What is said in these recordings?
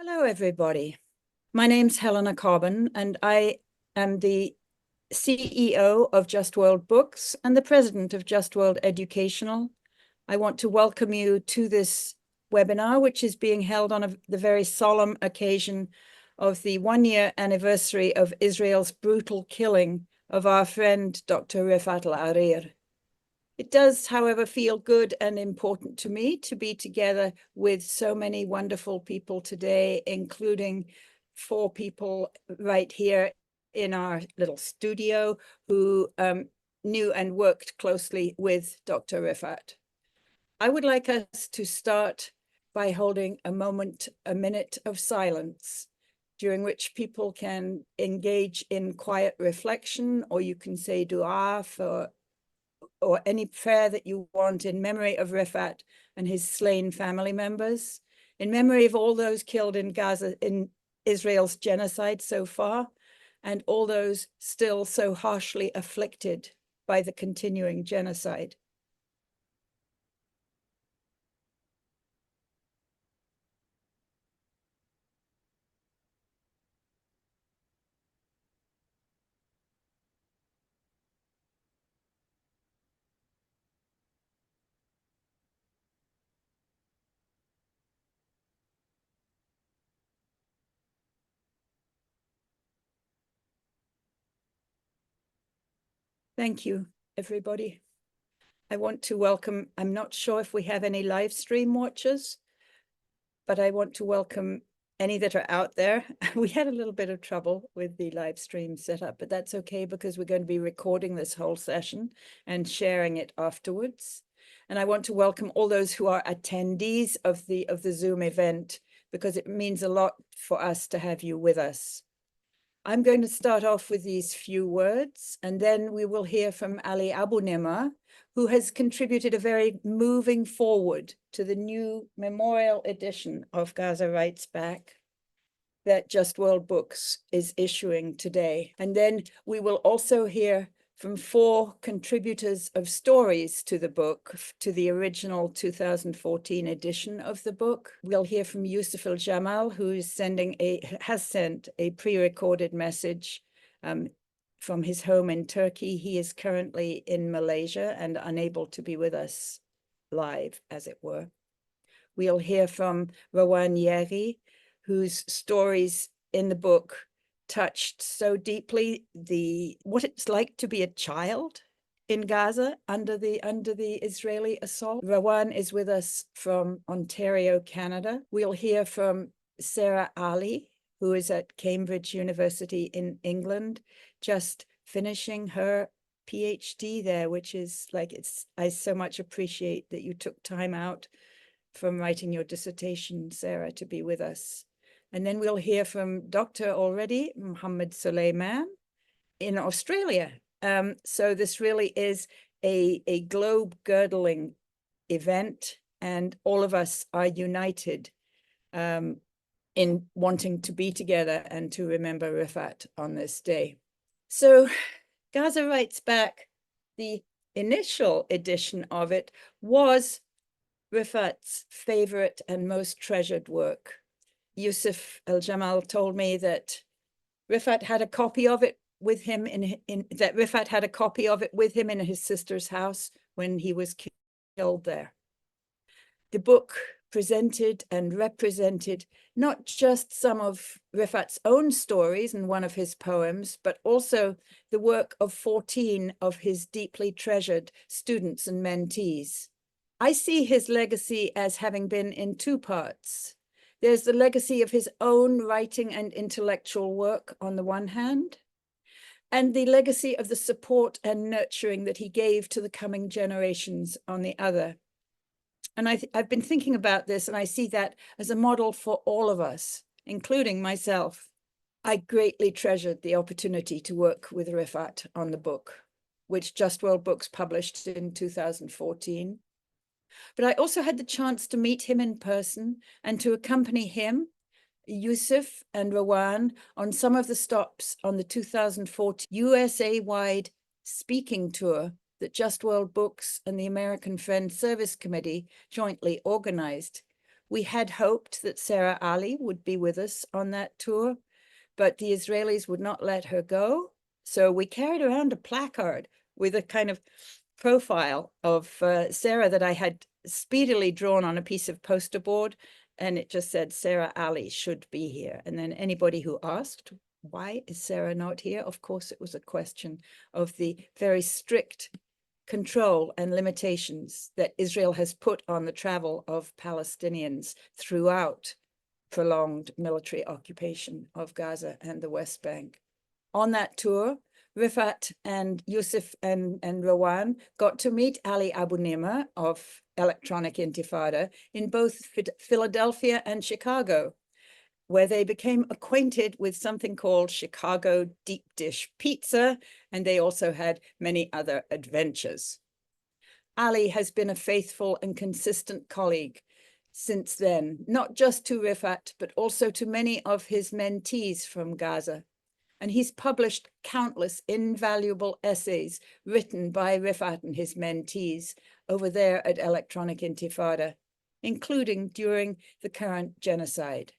Hello, everybody. My name's Helena Cobban, and I am the CEO of Just World Books and the president of Just World Educational. I want to welcome you to this webinar, which is being held on the very solemn occasion of the one-year anniversary of Israel's brutal killing of our friend, Dr. Refaat Alareer. It does, however, feel good and important to me to be together with so many wonderful people today, including 4 people right here in our little studio who knew and worked closely with Dr. Refaat. I would like us to start by holding a minute of silence, during which people can engage in quiet reflection, or you can say dua or any prayer that you want in memory of Refaat and his slain family members, in memory of all those killed in Gaza in Israel's genocide so far, and all those still so harshly afflicted by the continuing genocide. Thank you, everybody. I want to welcome, I'm not sure if we have any live stream watchers, but I want to welcome any that are out there. We had a little bit of trouble with the live stream setup, but that's okay because we're going to be recording this whole session and sharing it afterwards. And I want to welcome all those who are attendees of the Zoom event, because it means a lot for us to have you with us. I'm going to start off with these few words, and then we will hear from Ali Abunimah, who has contributed a very moving forward to the new memorial edition of Gaza Writes Back that Just World Books is issuing today. And then we will also hear from 4 contributors of stories to the book, to the original 2014 edition of the book. We'll hear from Yousef Aljamal, who has sent a pre-recorded message from his home in Turkey. He is currently in Malaysia and unable to be with us live, as it were. We'll hear from Rawan Yaghi, whose stories in the book touched so deeply what it's like to be a child in Gaza under the Israeli assault. Rawan is with us from Ontario, Canada. We'll hear from Sarah Ali, who is at Cambridge University in England, just finishing her PhD there, which is I so much appreciate that you took time out from writing your dissertation, Sarah, to be with us. And then we'll hear from Dr. already, Mohammed Suleiman, in Australia. So this really is a globe-girdling event, and all of us are united in wanting to be together and to remember Refaat on this day. So Gaza Writes Back, the initial edition of it was Refaat's favorite and most treasured work. Yousef Aljamal told me that Refaat had a copy of it with him in his sister's house when he was killed there. The book presented and represented not just some of Refaat's own stories and one of his poems, but also the work of 14 of his deeply treasured students and mentees. I see his legacy as having been in 2 parts. There's the legacy of his own writing and intellectual work on the one hand, and the legacy of the support and nurturing that he gave to the coming generations on the other. And I've been thinking about this, and I see that as a model for all of us, including myself. I greatly treasured the opportunity to work with Refaat on the book, which Just World Books published in 2014. But I also had the chance to meet him in person and to accompany him, Yousef and Rawan, on some of the stops on the 2014 USA-wide speaking tour that Just World Books and the American Friends Service Committee jointly organized, We had hoped that Sarah Ali would be with us on that tour, but the Israelis would not let her go. So we carried around a placard with a kind of profile of Sarah that I had speedily drawn on a piece of poster board, and it just said Sarah Ali should be here. And then anybody who asked, why is Sarah not here? Of course, it was a question of the very strict control and limitations that Israel has put on the travel of Palestinians throughout prolonged military occupation of Gaza and the West Bank. On that tour, Refaat and Yousef and Rawan got to meet Ali Abunimah of Electronic Intifada in both Philadelphia and Chicago, where they became acquainted with something called Chicago deep dish pizza, and they also had many other adventures. Ali has been a faithful and consistent colleague since then, not just to Refaat, but also to many of his mentees from Gaza. And he's published countless invaluable essays written by Refaat and his mentees over there at Electronic Intifada, including during the current genocide.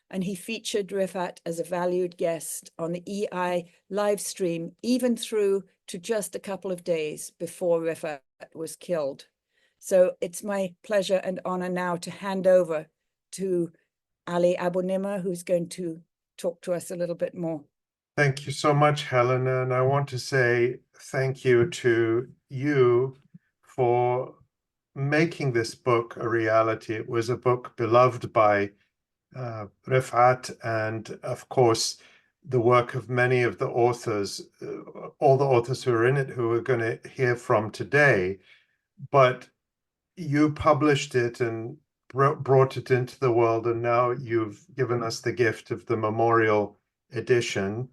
And he featured Refaat as a valued guest on the EI live stream, even through to just a couple of days before Refaat was killed. So it's my pleasure and honor now to hand over to Ali Abunimah, who's going to talk to us a little bit more. Thank you so much, Helena. And I want to say thank you to you for making this book a reality. It was a book beloved by Refaat and, of course, the work of many of the authors, all the authors who are in it, who we're going to hear from today. But you published it and brought it into the world, and now you've given us the gift of the memorial edition.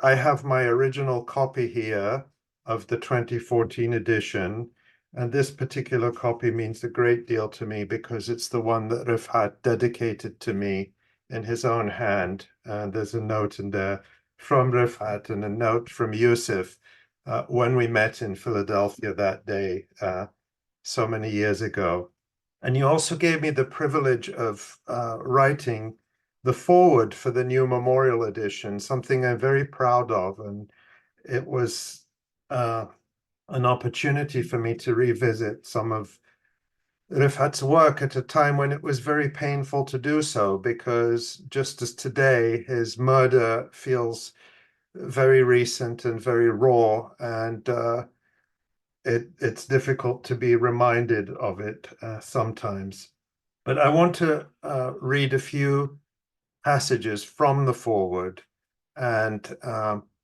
I have my original copy here of the 2014 edition, and this particular copy means a great deal to me because it's the one that Refaat dedicated to me in his own hand. And there's a note in there from Refaat and a note from Yousef when we met in Philadelphia that day, so many years ago. And you also gave me the privilege of writing the foreword for the new memorial edition, something I'm very proud of. And it was an opportunity for me to revisit some of Refaat's work at a time when it was very painful to do so, because just as today, his murder feels very recent and very raw, and it's difficult to be reminded of it sometimes. But I want to read a few passages from the foreword, and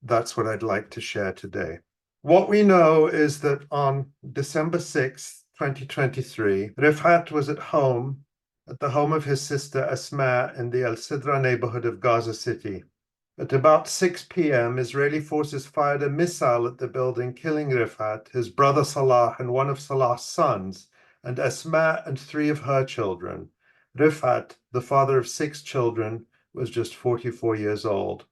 that's what I'd like to share today. What we know is that on December 6th, 2023, Refaat was at the home of his sister Asma in the Al-Sidra neighborhood of Gaza City. At about 6 p.m., Israeli forces fired a missile at the building, killing Refaat, his brother Salah, and one of Salah's sons, and Asma and 3 of her children. Refaat, the father of 6 children, was just 44 years old.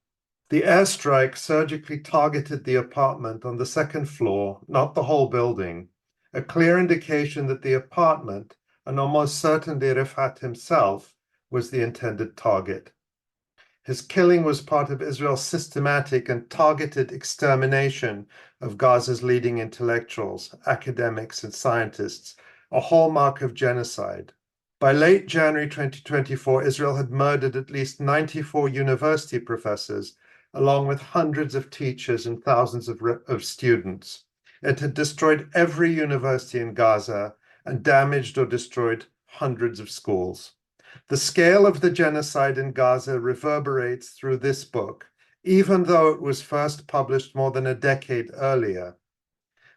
The airstrike surgically targeted the apartment on the 2nd floor, not the whole building, a clear indication that the apartment, and almost certainly Refaat himself, was the intended target. His killing was part of Israel's systematic and targeted extermination of Gaza's leading intellectuals, academics, and scientists, a hallmark of genocide. By late January 2024, Israel had murdered at least 94 university professors, along with hundreds of teachers and thousands of students. It had destroyed every university in Gaza and damaged or destroyed hundreds of schools. The scale of the genocide in Gaza reverberates through this book, even though it was first published more than a decade earlier.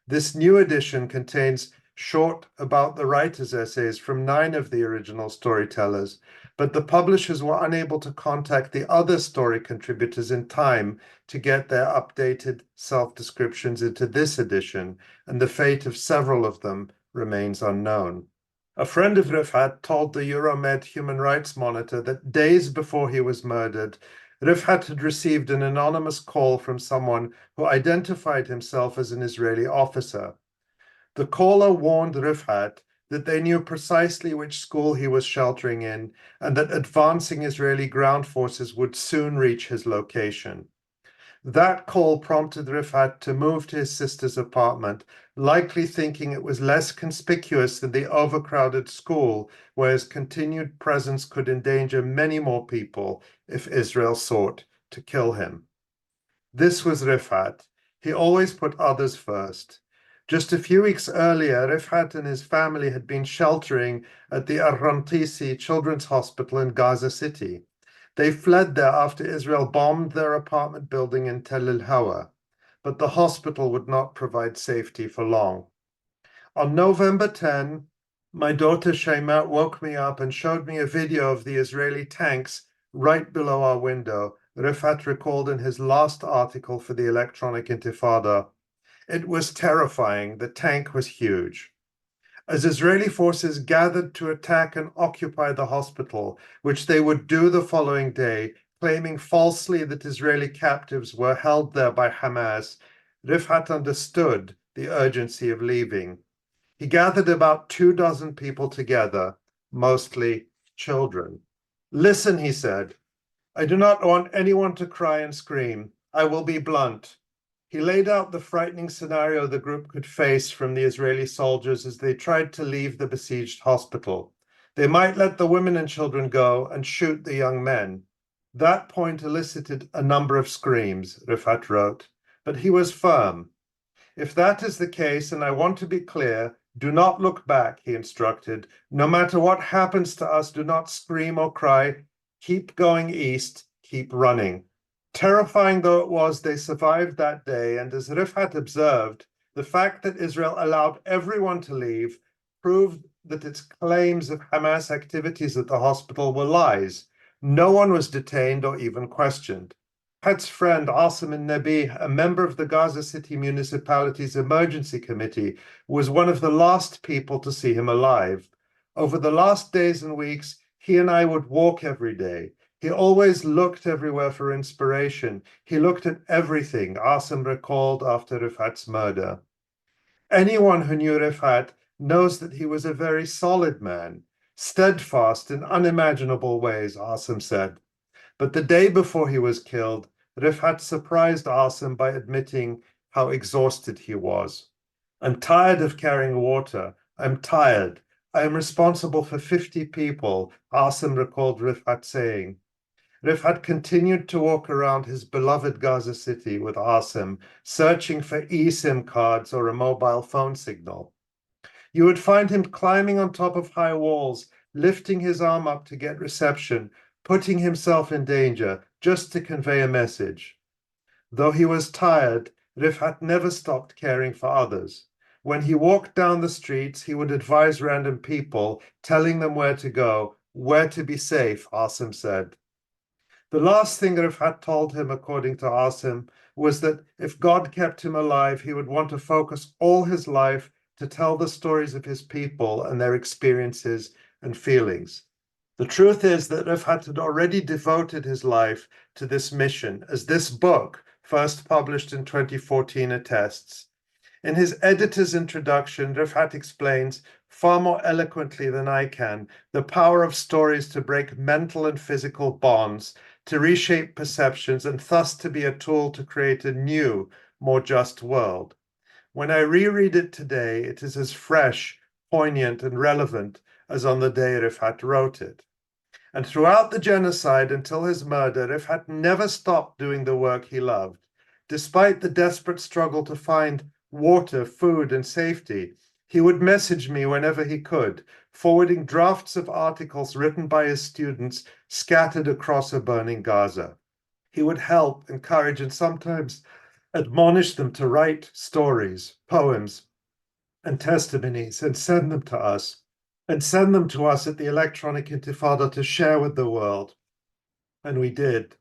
This new edition contains short about the writer's essays from 9 of the original storytellers, but the publishers were unable to contact the other story contributors in time to get their updated self-descriptions into this edition, and the fate of several of them remains unknown. A friend of Refaat told the Euromed Human Rights Monitor that days before he was murdered, Refaat had received an anonymous call from someone who identified himself as an Israeli officer. The caller warned Refaat that they knew precisely which school he was sheltering in, and that advancing Israeli ground forces would soon reach his location. That call prompted Refaat to move to his sister's apartment, likely thinking it was less conspicuous than the overcrowded school, where his continued presence could endanger many more people if Israel sought to kill him. This was Refaat. He always put others first. Just a few weeks earlier, Refaat and his family had been sheltering at the Ar-Rantisi Children's Hospital in Gaza City. They fled there after Israel bombed their apartment building in Tel El-Hawa, but the hospital would not provide safety for long. On November 10, my daughter Shaimat woke me up and showed me a video of the Israeli tanks right below our window, Refaat recalled in his last article for the Electronic Intifada. It was terrifying. The tank was huge. As Israeli forces gathered to attack and occupy the hospital, which they would do the following day, claiming falsely that Israeli captives were held there by Hamas, Refaat understood the urgency of leaving. He gathered about 24 people together, mostly children. Listen, he said, I do not want anyone to cry and scream. I will be blunt. He laid out the frightening scenario the group could face from the Israeli soldiers as they tried to leave the besieged hospital. They might let the women and children go and shoot the young men. That point elicited a number of screams, Refaat wrote, but he was firm. If that is the case, and I want to be clear, do not look back, he instructed. No matter what happens to us, do not scream or cry. Keep going east, keep running. Terrifying though it was, they survived that day, and as Refaat observed, the fact that Israel allowed everyone to leave proved that its claims of Hamas activities at the hospital were lies. No one was detained or even questioned. Refaat's friend Asim Nabi, a member of the Gaza City Municipality's Emergency Committee, was one of the last people to see him alive. Over the last days and weeks, he and I would walk every day. He always looked everywhere for inspiration. He looked at everything, Asim recalled after Refaat's murder. Anyone who knew Refaat knows that he was a very solid man, steadfast in unimaginable ways, Asim said. But the day before he was killed, Refaat surprised Asim by admitting how exhausted he was. I'm tired of carrying water. I'm tired. I am responsible for 50 people, Asim recalled Refaat saying. Refaat continued to walk around his beloved Gaza City with Asim, searching for eSIM cards or a mobile phone signal. You would find him climbing on top of high walls, lifting his arm up to get reception, putting himself in danger just to convey a message. Though he was tired, Refaat never stopped caring for others. When he walked down the streets, he would advise random people, telling them where to go, where to be safe, Asim said. The last thing Refaat told him, according to Asim, was that if God kept him alive, he would want to focus all his life to tell the stories of his people and their experiences and feelings. The truth is that Refaat had already devoted his life to this mission, as this book, first published in 2014, attests. In his editor's introduction, Refaat explains, far more eloquently than I can, the power of stories to break mental and physical bonds, to reshape perceptions, and thus to be a tool to create a new, more just world. When I reread it today, it is as fresh, poignant, and relevant as on the day Refaat wrote it. And throughout the genocide until his murder, Refaat never stopped doing the work he loved. Despite the desperate struggle to find water, food, and safety, he would message me whenever he could, forwarding drafts of articles written by his students scattered across a burning Gaza. He would help, encourage, and sometimes admonish them to write stories, poems, and testimonies and send them to us at the Electronic Intifada to share with the world. And we did.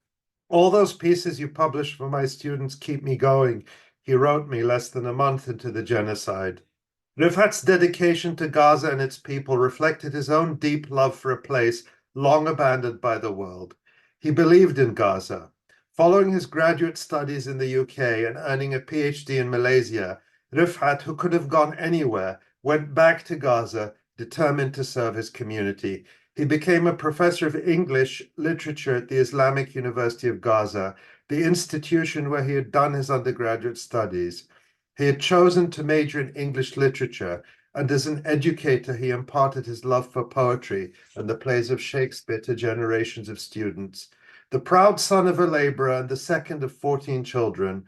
All those pieces you published for my students keep me going, he wrote me less than a month into the genocide. Refaat's dedication to Gaza and its people reflected his own deep love for a place long abandoned by the world. He believed in Gaza. Following his graduate studies in the UK and earning a PhD in Malaysia, Refaat, who could have gone anywhere, went back to Gaza, determined to serve his community. He became a professor of English literature at the Islamic University of Gaza, the institution where he had done his undergraduate studies. He had chosen to major in English literature, and as an educator, he imparted his love for poetry and the plays of Shakespeare to generations of students. The proud son of a laborer and the second of 14 children,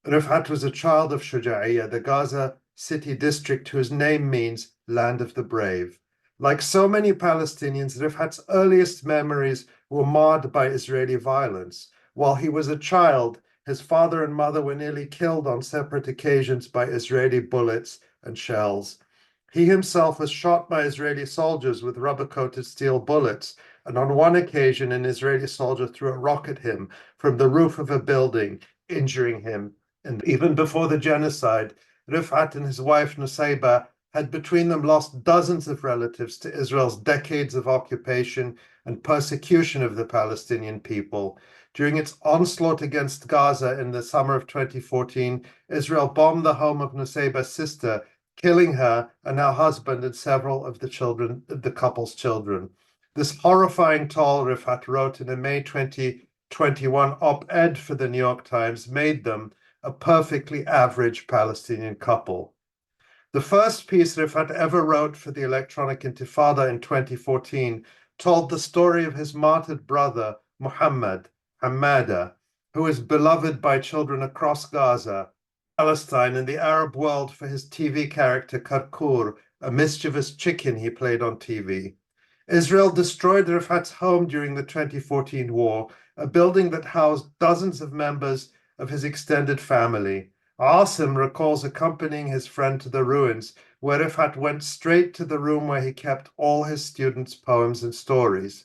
Refaat was a child of Shuja'iyya, the Gaza city district whose name means land of the brave. Like so many Palestinians, Refaat's earliest memories were marred by Israeli violence. While he was a child, his father and mother were nearly killed on separate occasions by Israeli bullets and shells. He himself was shot by Israeli soldiers with rubber-coated steel bullets, and on one occasion an Israeli soldier threw a rock at him from the roof of a building, injuring him. And even before the genocide, Refaat and his wife Nusayba had between them lost dozens of relatives to Israel's decades of occupation and persecution of the Palestinian people. During its onslaught against Gaza in the summer of 2014, Israel bombed the home of Nusayba's sister, killing her and her husband and several of the couple's children. This horrifying toll, Refaat wrote in a May 2021 op-ed for the New York Times, made them a perfectly average Palestinian couple. The first piece Refaat ever wrote for the Electronic Intifada in 2014 told the story of his martyred brother, Muhammad, Hammada, who is beloved by children across Gaza, Palestine, and the Arab world for his TV character Karkur, a mischievous chicken he played on TV. Israel destroyed Refaat's home during the 2014 war, a building that housed dozens of members of his extended family. Asim recalls accompanying his friend to the ruins, where Refaat went straight to the room where he kept all his students' poems and stories.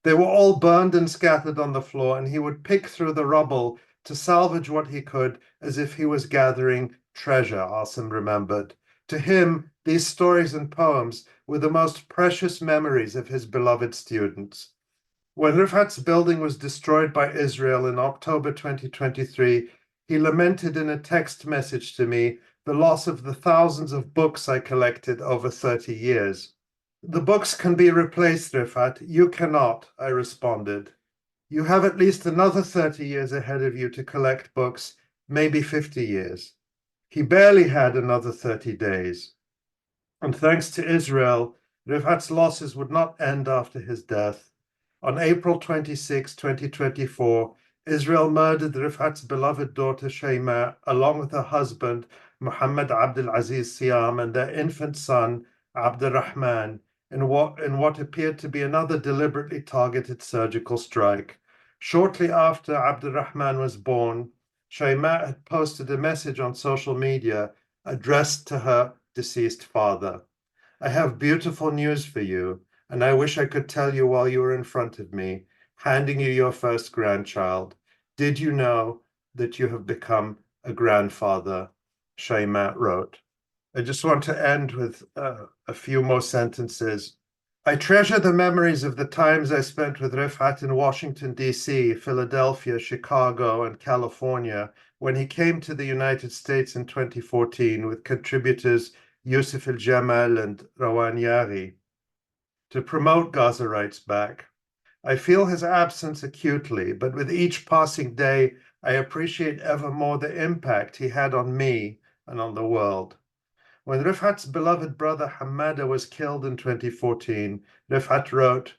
They were all burned and scattered on the floor, and he would pick through the rubble to salvage what he could, as if he was gathering treasure, Asim remembered. To him, these stories and poems were the most precious memories of his beloved students. When Refaat's building was destroyed by Israel in October 2023, he lamented in a text message to me the loss of the thousands of books I collected over 30 years. The books can be replaced, Refaat. You cannot, I responded. You have at least another 30 years ahead of you to collect books, maybe 50 years. He barely had another 30 days. And thanks to Israel, Refaat's losses would not end after his death. On April 26, 2024, Israel murdered Refaat's beloved daughter Shayma, along with her husband, Mohammed Abdulaziz Siam, and their infant son, Abdurrahman, in what appeared to be another deliberately targeted surgical strike. Shortly after Abdurrahman was born, Shayma had posted a message on social media addressed to her deceased father. I have beautiful news for you, and I wish I could tell you while you were in front of me, handing you your first grandchild. Did you know that you have become a grandfather? Shayma wrote. I just want to end with a few more sentences. I treasure the memories of the times I spent with Refaat in Washington, D.C., Philadelphia, Chicago, and California when he came to the United States in 2014 with contributors Yousef Aljamal and Rawan Yaghi to promote Gaza Writes Back. I feel his absence acutely, but with each passing day, I appreciate ever more the impact he had on me and on the world. When Refaat's beloved brother Hammada was killed in 2014, Refaat wrote,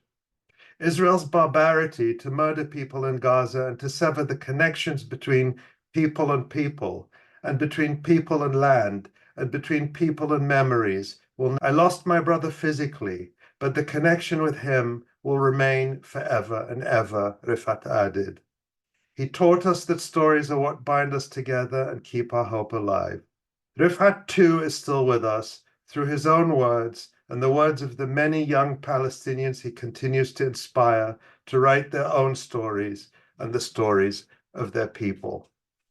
Israel's barbarity to murder people in Gaza and to sever the connections between people, and between people and land, and between people and memories. I lost my brother physically, but the connection with him will remain forever and ever, Refaat added. He taught us that stories are what bind us together and keep our hope alive. Refaat too is still with us through his own words and the words of the many young Palestinians he continues to inspire to write their own stories and the stories of their people.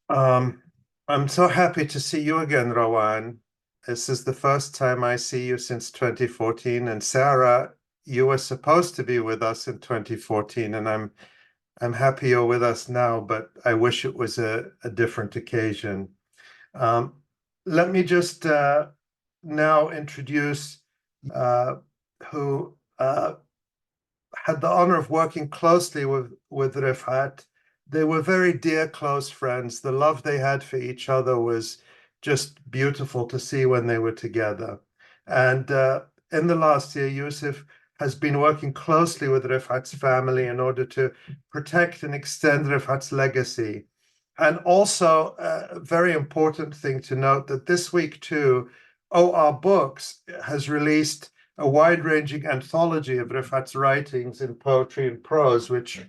I'm so happy to see you again, Rawan. This is the first time I see you since 2014, and Sarah, you were supposed to be with us in 2014, and I'm happy you're with us now, but I wish it was a different occasion. Let me just now introduce who had the honor of working closely with Refaat. They were very dear, close friends. The love they had for each other was just beautiful to see when they were together. And in the last year, Yousef has been working closely with Refaat's family in order to protect and extend Refaat's legacy. And also, a very important thing to note that this week too, OR Books has released a wide-ranging anthology of Refaat's writings in poetry and prose, which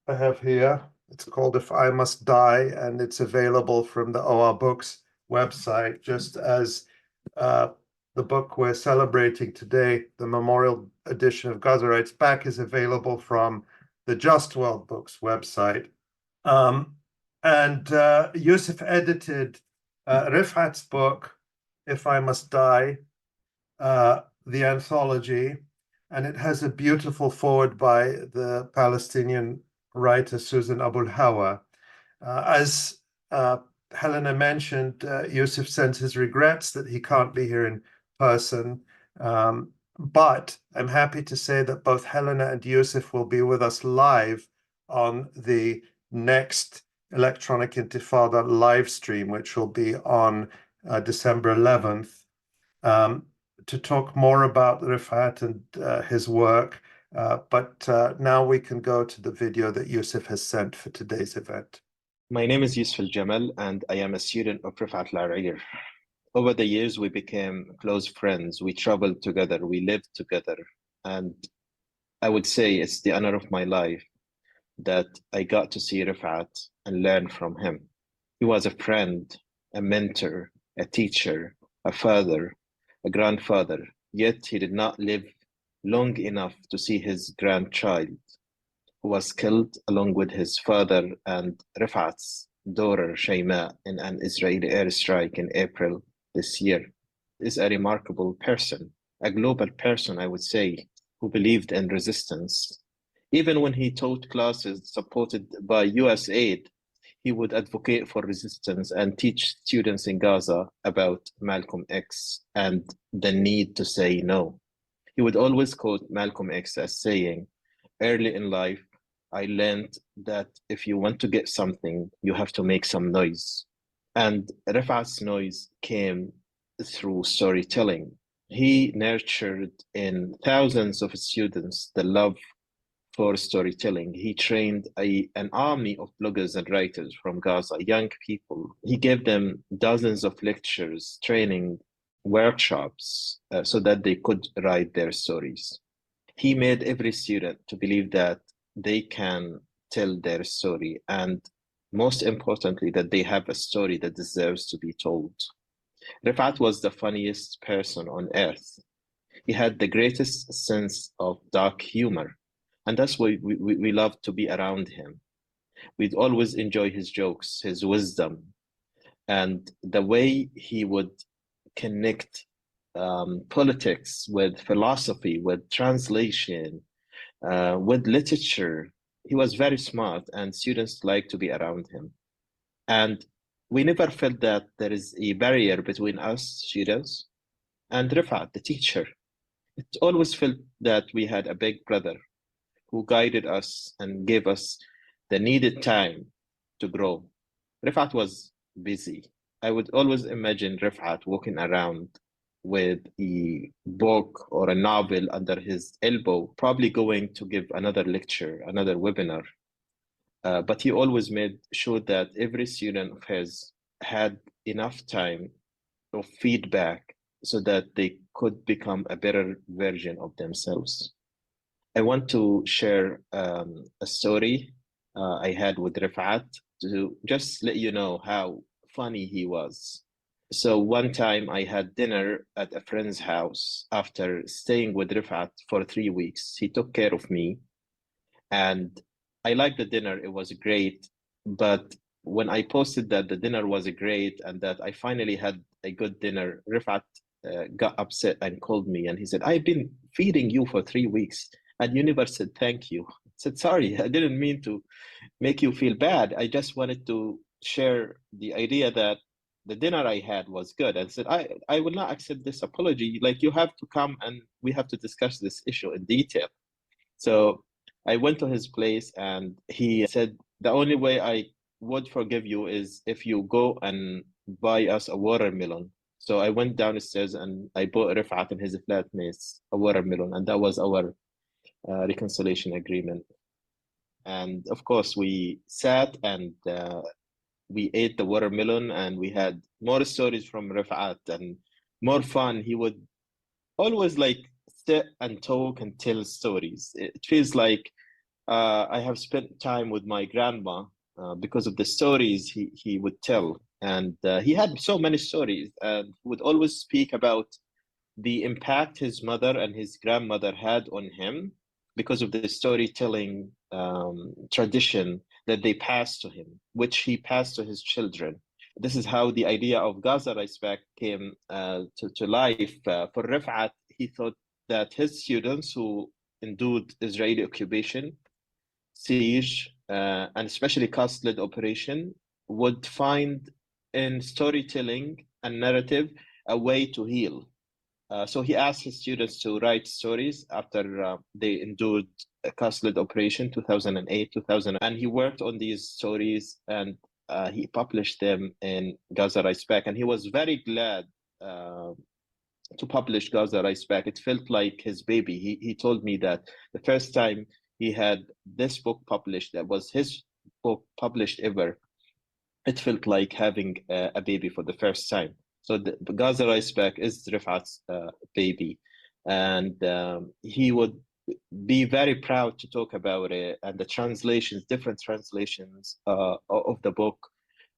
I have here. It's called If I Must Die, and it's available from the OR Books website, just as the book we're celebrating today, the memorial edition of Gaza Writes Back, is available from the Just World Books website. And Yousef edited Refaat's book, If I Must Die, the anthology, and it has a beautiful foreword by the Palestinian writer Susan Abu Hawa. As Helena mentioned, Yousef sends his regrets that he can't be here in person, but I'm happy to say that both Helena and Yousef will be with us live on the next Electronic Intifada live stream, which will be on December 11th. To talk more about Refaat and his work, but now we can go to the video that Yousef has sent for today's event. My name is Yousef Aljamal, and I am a student of Refaat Alareer. Over the years, we became close friends. We traveled together, we lived together, and I would say it's the honor of my life that I got to see Refaat and learn from him. He was a friend, a mentor, a teacher, a father, a grandfather, yet he did not live long enough to see his grandchild, who was killed along with his father and Refaat's daughter, Shayma, in an Israeli airstrike in April this year. He is a remarkable person, a global person, I would say, who believed in resistance. Even when he taught classes supported by US aid, he would advocate for resistance and teach students in Gaza about Malcolm X and the need to say no. He would always quote Malcolm X as saying, "Early in life, I learned that if you want to get something, you have to make some noise." And Refaat's noise came through storytelling. He nurtured in thousands of students the love for storytelling. He trained an army of bloggers and writers from Gaza, young people. He gave them dozens of lectures, training, workshops, so that they could write their stories. He made every student to believe that they can tell their story, and most importantly, that they have a story that deserves to be told. Refaat was the funniest person on earth. He had the greatest sense of dark humor, and that's why we loved to be around him. We'd always enjoy his jokes, his wisdom, and the way he would connect politics with philosophy, with translation, with literature. He was very smart, and students liked to be around him. And we never felt that there is a barrier between us students and Refaat, the teacher. It always felt that we had a big brother who guided us and gave us the needed time to grow. Refaat was busy. I would always imagine Refaat walking around with a book or a novel under his elbow, probably going to give another lecture, another webinar. But he always made sure that every student of his had enough time of feedback so that they could become a better version of themselves. I want to share a story I had with Refaat to just let you know how funny he was. So one time I had dinner at a friend's house after staying with Refaat for 3 weeks. He took care of me and I liked the dinner. It was great. But when I posted that the dinner was great and that I finally had a good dinner, Refaat got upset and called me and he said, "I've been feeding you for 3 weeks and you never said thank you." I said, "Sorry, I didn't mean to make you feel bad. I just wanted to share the idea that the dinner I had was good, and said, I will not accept this apology. Like, you have to come and we have to discuss this issue in detail. So I went to his place and he said, the only way I would forgive you is if you go and buy us a watermelon. So I went downstairs and I bought Refaat and his flatmates a watermelon, and that was our reconciliation agreement. And of course, we sat and we ate the watermelon, and we had more stories from Refaat and more fun. He would always like sit and talk and tell stories. It feels like I have spent time with my grandma because of the stories he would tell. And he had so many stories, and would always speak about the impact his mother and his grandmother had on him because of the storytelling tradition that they passed to him, which he passed to his children. This is how the idea of Gaza Writes Back came to life. For Refaat, he thought that his students who endured Israeli occupation, siege, and especially cost-led operation would find in storytelling and narrative a way to heal. So he asked his students to write stories after they endured a cost-led operation, 2008, 2000, and he worked on these stories and he published them in Gaza Writes Back. And he was very glad to publish Gaza Writes Back. It felt like his baby. He told me that the first time he had this book published, that was his book published ever, it felt like having a baby for the first time. So the Gaza Writes Back is Refaat's baby, and he would be very proud to talk about it and the translations, different translations of the book.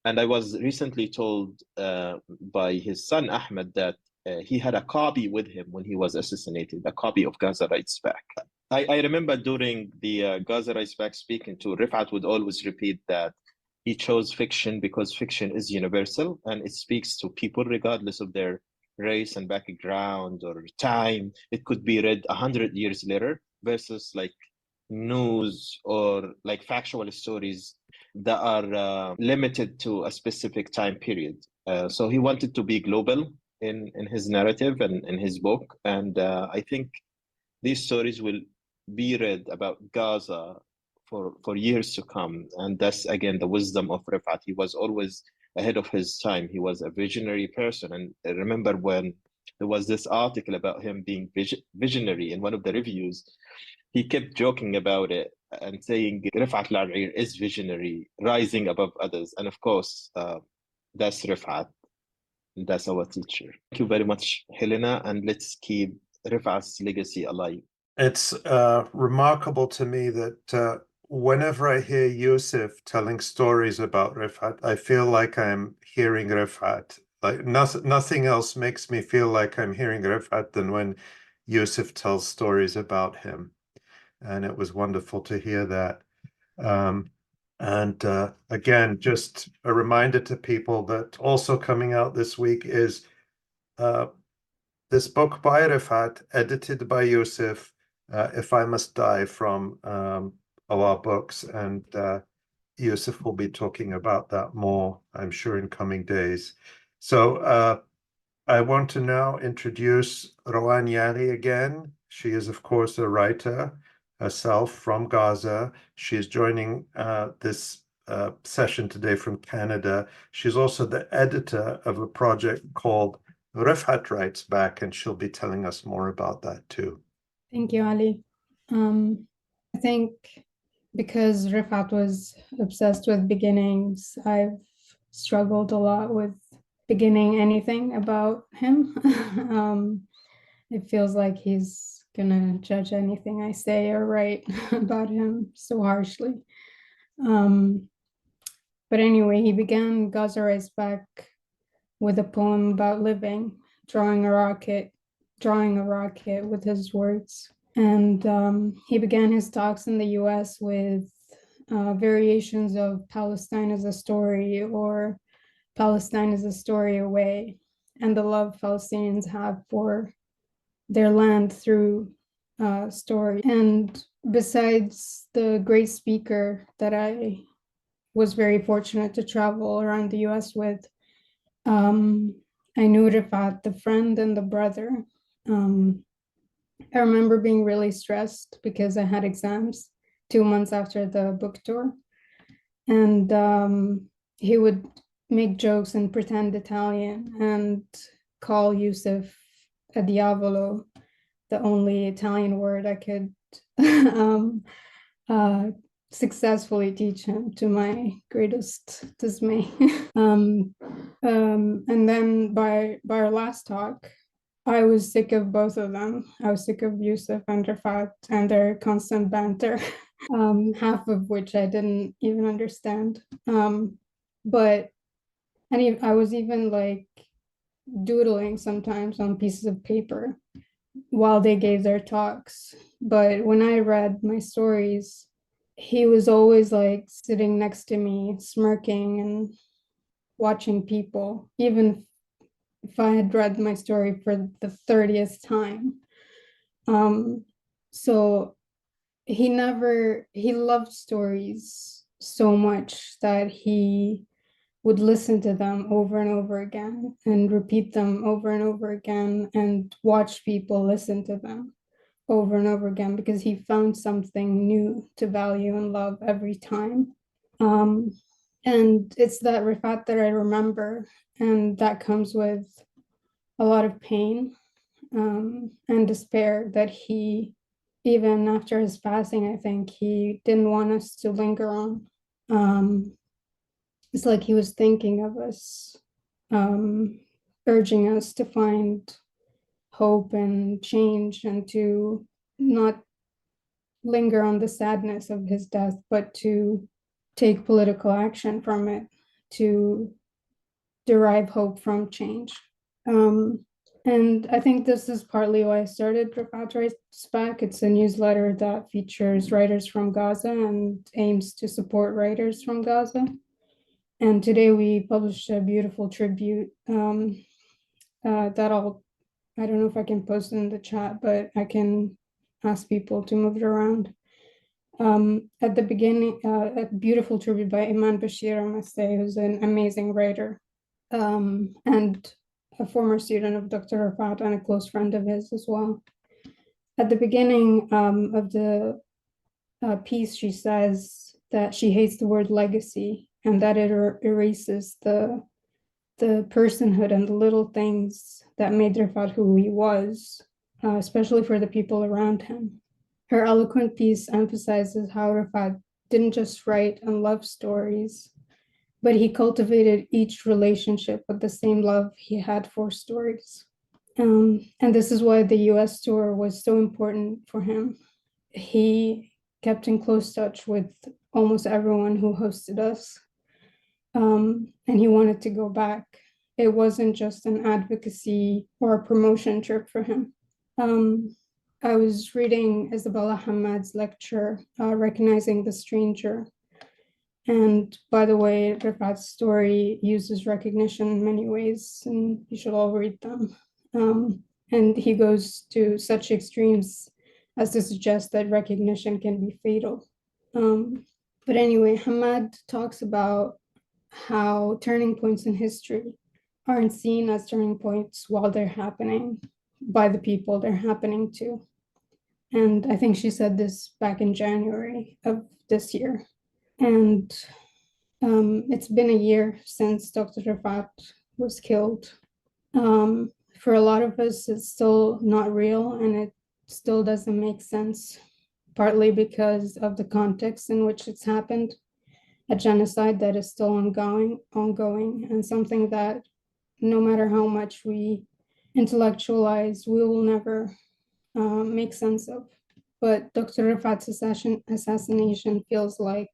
And I was recently told by his son Ahmed that he had a copy with him when he was assassinated, a copy of Gaza Writes Back. I remember during the Gaza Writes Back speaking to Refaat would always repeat that he chose fiction because fiction is universal and it speaks to people regardless of their race and background or time. It could be read 100 years later versus like news or like factual stories that are limited to a specific time period. So he wanted to be global in his narrative and in his book. And I think these stories will be read about Gaza for years to come. And that's, again, the wisdom of Refaat. He was always ahead of his time. He was a visionary person. And I remember when there was this article about him being visionary in one of the reviews, he kept joking about it and saying Refaat Alareer is visionary, rising above others. And of course, that's Refaat. That's our teacher. Thank you very much, Helena, and let's keep Refaat's legacy alive. It's remarkable to me that whenever I hear Yousef telling stories about Refaat, I feel like I'm hearing Refaat. Like nothing else makes me feel like I'm hearing Refaat than when Yousef tells stories about him. And it was wonderful to hear that. And again, just a reminder to people that also coming out this week is this book by Refaat, edited by Yousef, If I Must Die, from our books. And Yousef will be talking about that more, I'm sure, in coming days. So I want to now introduce Rawan Yaghi again. She is, of course, a writer herself from Gaza. She's joining this session today from Canada. She's also the editor of a project called Refaat Writes Back, and she'll be telling us more about that too. Thank you, Ali. I think because Refaat was obsessed with beginnings, I've struggled a lot with beginning anything about him. It feels like he's gonna judge anything I say or write about him so harshly. But anyway, he began Gaza Writes Back with a poem about living, drawing a rocket with his words. And he began his talks in the US with variations of Palestine as a story, or Palestine is a story away, and the love Palestinians have for their land through story. And besides the great speaker that I was very fortunate to travel around the US with, I knew Refaat, the friend and the brother. I remember being really stressed because I had exams 2 months after the book tour. And he would make jokes and pretend Italian and call Yousef a diavolo, the only Italian word I could successfully teach him, to my greatest dismay. And then by our last talk, I was sick of both of them. I was sick of Yousef and Refaat and their constant banter, half of which I didn't even understand. But I was even like doodling sometimes on pieces of paper while they gave their talks. But when I read my stories, he was always like sitting next to me, smirking and watching people, even if I had read my story for the 30th time. So he loved stories so much that he would listen to them over and over again and repeat them over and over again and watch people listen to them over and over again because he found something new to value and love every time. And it's that Refaat that I remember, and that comes with a lot of pain and despair that he, even after his passing, I think he didn't want us to linger on. It's like he was thinking of us, urging us to find hope and change and to not linger on the sadness of his death, but to take political action from it, to derive hope from change. And I think this is partly why I started Refaat Writes Back. It's a newsletter that features writers from Gaza and aims to support writers from Gaza. And today we published a beautiful tribute that I don't know if I can post in the chat, but I can ask people to move it around. At the beginning, a beautiful tribute by Iman Bashir Amasteh, who's an amazing writer and a former student of Dr. Refaat and a close friend of his as well. At the beginning of the piece, she says that she hates the word legacy and that it erases the personhood and the little things that made Refaat who he was, especially for the people around him. Her eloquent piece emphasizes how Refaat didn't just write and love stories, but he cultivated each relationship with the same love he had for stories. And this is why the US tour was so important for him. He kept in close touch with almost everyone who hosted us. And he wanted to go back. It wasn't just an advocacy or a promotion trip for him. I was reading Isabella Hamad's lecture, Recognizing the Stranger. And by the way, Refaat's story uses recognition in many ways, and you should all read them. And he goes to such extremes as to suggest that recognition can be fatal. But anyway, Hamad talks about how turning points in history aren't seen as turning points while they're happening by the people they're happening to. And I think she said this back in January of this year. And it's been a year since Dr. Refaat was killed. For a lot of us, it's still not real and it still doesn't make sense, partly because of the context in which it's happened, a genocide that is still ongoing, and something that no matter how much we intellectualize, we will never make sense of. But Dr. Refaat's assassination feels like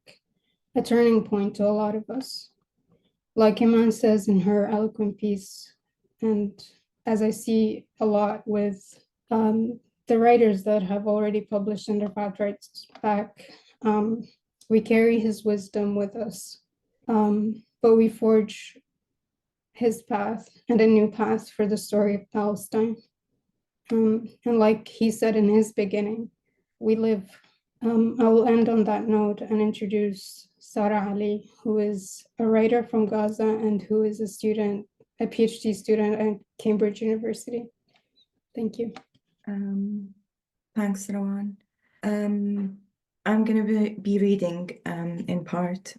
a turning point to a lot of us. Like Iman says in her eloquent piece, and as I see a lot with the writers that have already published in Refaat Writes Back, we carry his wisdom with us, but we forge his path and a new path for the story of Palestine. And like he said in his beginning, we live. I will end on that note and introduce Sarah Ali, who is a writer from Gaza and who is a student a PhD student at Cambridge University. Thank you. Thanks, Rawan. I'm going to be reading in part.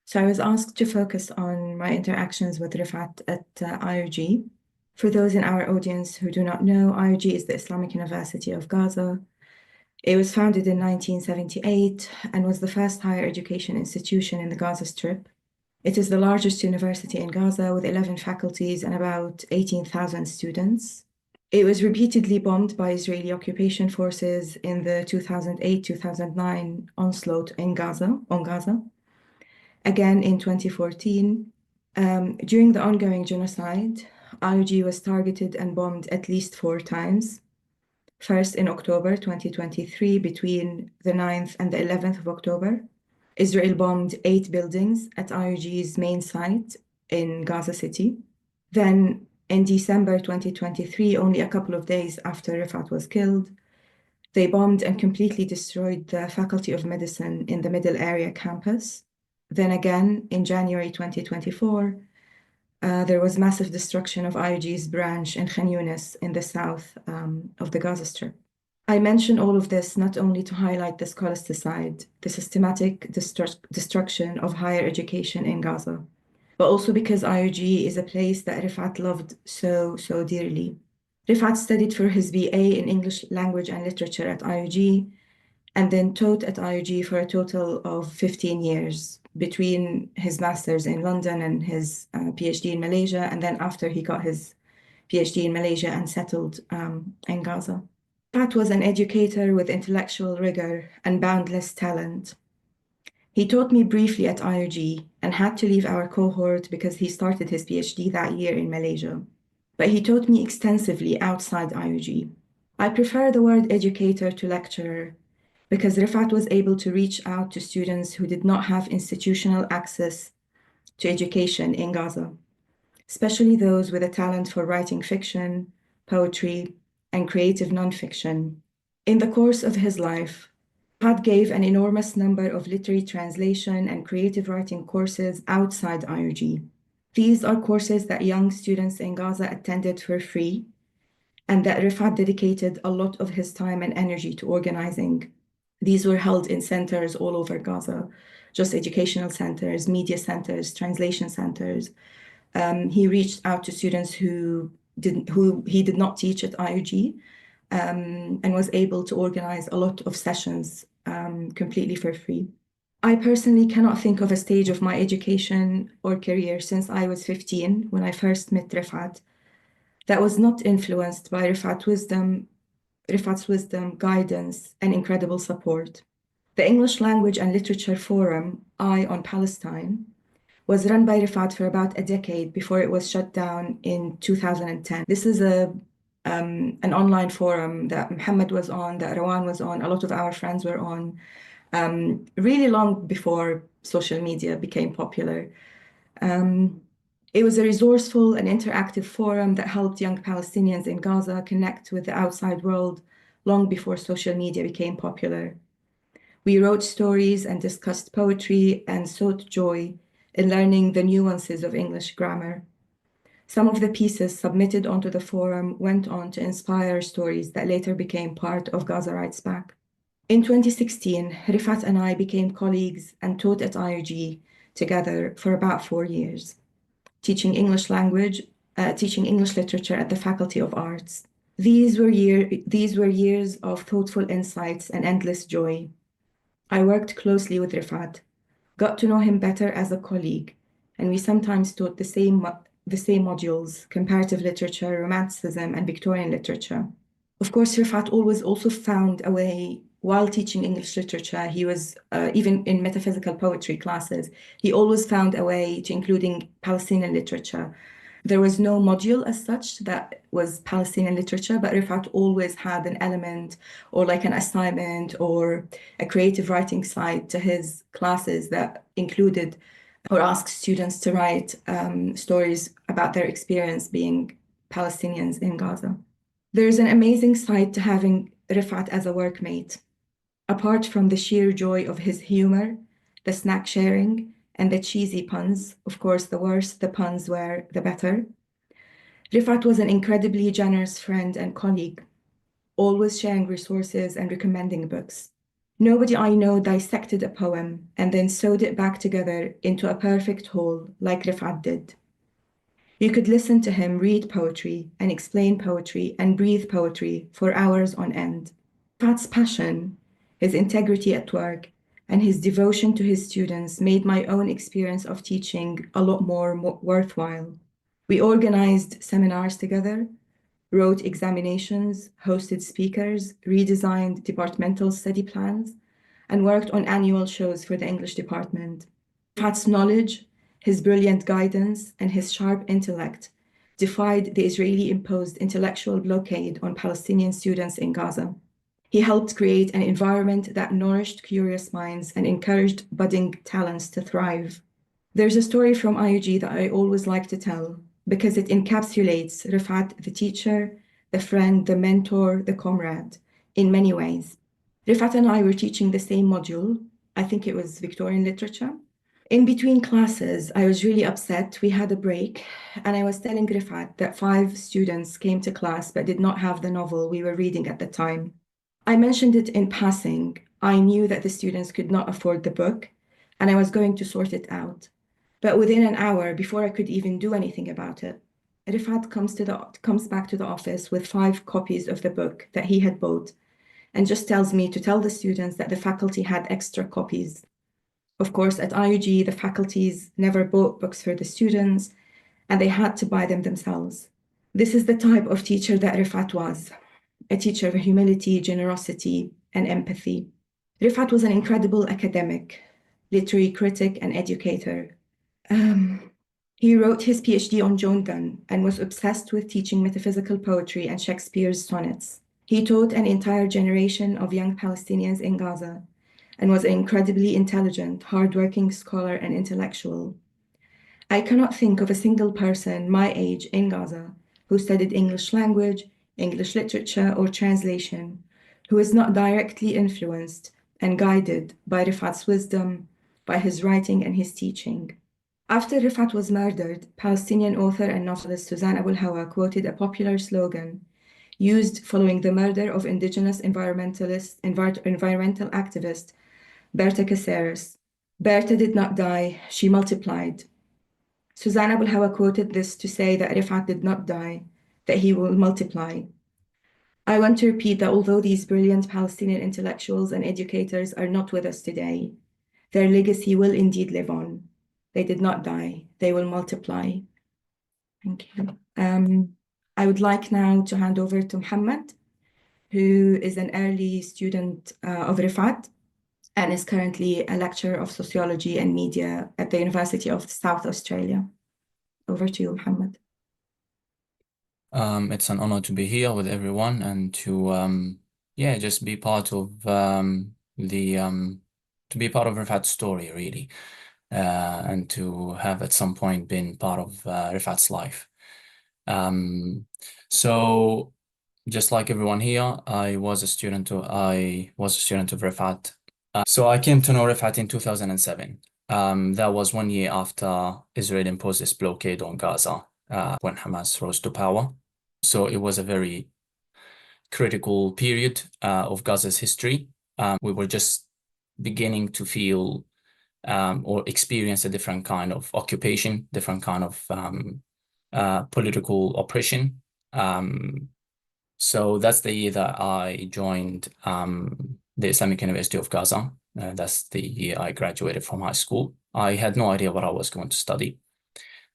So I was asked to focus on my interactions with Refaat at IUG. For those in our audience who do not know, IUG is the Islamic University of Gaza. It was founded in 1978 and was the first higher education institution in the Gaza Strip. It is the largest university in Gaza with 11 faculties and about 18,000 students. It was repeatedly bombed by Israeli occupation forces in the 2008-2009 onslaught on Gaza. Again in 2014. During the ongoing genocide, IUG was targeted and bombed at least 4 times. First in October 2023, between the 9th and the 11th of October, Israel bombed 8 buildings at IUG's main site in Gaza City. Then in December 2023, only a couple of days after Refaat was killed, they bombed and completely destroyed the Faculty of Medicine in the Middle Area campus. Then again, in January 2024, there was massive destruction of IUG's branch in Khan Younis in the south of the Gaza Strip. I mention all of this not only to highlight the scholasticide, the systematic destruction of higher education in Gaza, but also because IUG is a place that Refaat loved so dearly. Refaat studied for his BA in English Language and Literature at IUG, and then taught at IUG for a total of 15 years, between his master's in London and his PhD in Malaysia, and then after he got his PhD in Malaysia and settled in Gaza. Refaat was an educator with intellectual rigor and boundless talent. He taught me briefly at IUG and had to leave our cohort because he started his PhD that year in Malaysia. But he taught me extensively outside IUG. I prefer the word educator to lecturer because Refaat was able to reach out to students who did not have institutional access to education in Gaza, especially those with a talent for writing fiction, poetry, and creative nonfiction. In the course of his life, Refaat gave an enormous number of literary translation and creative writing courses outside IUG. These are courses that young students in Gaza attended for free, and that Refaat dedicated a lot of his time and energy to organizing. These were held in centers all over Gaza, just educational centers, media centers, translation centers. He reached out to students who he did not teach at IUG, and was able to organize a lot of sessions completely for free. I personally cannot think of a stage of my education or career since I was 15 when I first met Refaat that was not influenced by Refaat's wisdom, guidance, and incredible support. The English Language and Literature Forum, Eye on Palestine, was run by Refaat for about a decade before it was shut down in 2010. This is an online forum that Mohammed was on, that Rawan was on, a lot of our friends were on, really long before social media became popular. It was a resourceful and interactive forum that helped young Palestinians in Gaza connect with the outside world long before social media became popular. We wrote stories and discussed poetry and sought joy in learning the nuances of English grammar. Some of the pieces submitted onto the forum went on to inspire stories that later became part of Gaza Writes Back. In 2016, Refaat and I became colleagues and taught at IUG together for about 4 years, teaching English language, teaching English literature at the Faculty of Arts. These were years of thoughtful insights and endless joy. I worked closely with Refaat, got to know him better as a colleague, and we sometimes taught the same modules: comparative literature, romanticism, and Victorian literature. Of course, Refaat always also found a way, while teaching English literature, he was, even in metaphysical poetry classes, he always found a way to including Palestinian literature. There was no module as such that was Palestinian literature, but Refaat always had an element or like an assignment or a creative writing side to his classes that included or asked students to write stories about their experience being Palestinians in Gaza. There's an amazing side to having Refaat as a workmate. Apart from the sheer joy of his humor, the snack sharing, and the cheesy puns. Of course, the worse the puns were, the better. Refaat was an incredibly generous friend and colleague, always sharing resources and recommending books. Nobody I know dissected a poem and then sewed it back together into a perfect whole like Refaat did. You could listen to him read poetry and explain poetry and breathe poetry for hours on end. Refaat's passion, his integrity at work, and his devotion to his students made my own experience of teaching a lot more worthwhile. We organized seminars together, wrote examinations, hosted speakers, redesigned departmental study plans, and worked on annual shows for the English department. Refaat's knowledge, his brilliant guidance, and his sharp intellect defied the Israeli-imposed intellectual blockade on Palestinian students in Gaza. He helped create an environment that nourished curious minds and encouraged budding talents to thrive. There's a story from IUG that I always like to tell because it encapsulates Refaat, the teacher, the friend, the mentor, the comrade, in many ways. Refaat and I were teaching the same module. I think it was Victorian literature. In between classes, I was really upset. We had a break, and I was telling Refaat that 5 students came to class but did not have the novel we were reading at the time. I mentioned it in passing. I knew that the students could not afford the book, and I was going to sort it out. But within an hour, before I could even do anything about it, Refaat comes back to the office with 5 copies of the book that he had bought, and just tells me to tell the students that the faculty had extra copies. Of course, at IUG, the faculties never bought books for the students, and they had to buy them themselves. This is the type of teacher that Refaat was, a teacher of humility, generosity, and empathy. Refaat was an incredible academic, literary critic, and educator. He wrote his PhD on John Donne and was obsessed with teaching metaphysical poetry and Shakespeare's sonnets. He taught an entire generation of young Palestinians in Gaza and was an incredibly intelligent, hardworking scholar and intellectual. I cannot think of a single person my age in Gaza who studied English language, English literature, or translation, who is not directly influenced and guided by Refaat's wisdom, by his writing and his teaching. After Refaat was murdered, Palestinian author and novelist Suzanne Abu Hawa quoted a popular slogan used following the murder of indigenous environmental activist Berta Caceres. Berta did not die, she multiplied. Suzanne Abu Hawa quoted this to say that Refaat did not die, that he will multiply. I want to repeat that although these brilliant Palestinian intellectuals and educators are not with us today, their legacy will indeed live on. They did not die, they will multiply. Thank you. I would like now to hand over to Mohammed, who is an early student of Refaat and is currently a lecturer of sociology and media at the University of South Australia. Over to you, Mohammed. It's an honor to be here with everyone and to just be part of Refaat's story, really, and to have at some point been part of Refaat's life. So just like everyone here, I was a student of Refaat. So I came to know Refaat in 2007. That was 1 year after Israel imposed its blockade on Gaza when Hamas rose to power. So it was a very critical period of Gaza's history. We were just beginning to feel or experience a different kind of occupation, different kind of political oppression. So that's the year that I joined the Islamic University of Gaza. That's the year I graduated from high school. I had no idea what I was going to study.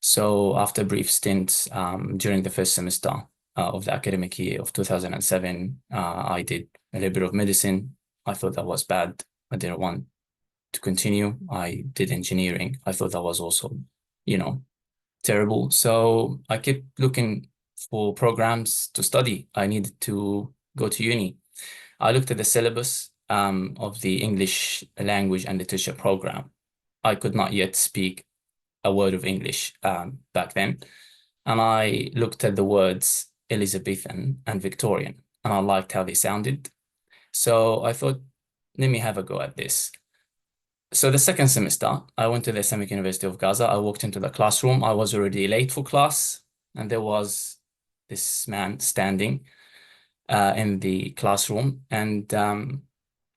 So after a brief stint during the first semester of the academic year of 2007, I did a little bit of medicine. I thought that was bad. I didn't want to continue. I did engineering. I thought that was also, terrible. So I kept looking for programs to study. I needed to go to uni. I looked at the syllabus of the English language and literature program. I could not yet speak a word of English back then. And I looked at the words Elizabethan and Victorian, and I liked how they sounded. So I thought, let me have a go at this. So the second semester, I went to the Islamic University of Gaza. I walked into the classroom. I was already late for class, and there was this man standing in the classroom, and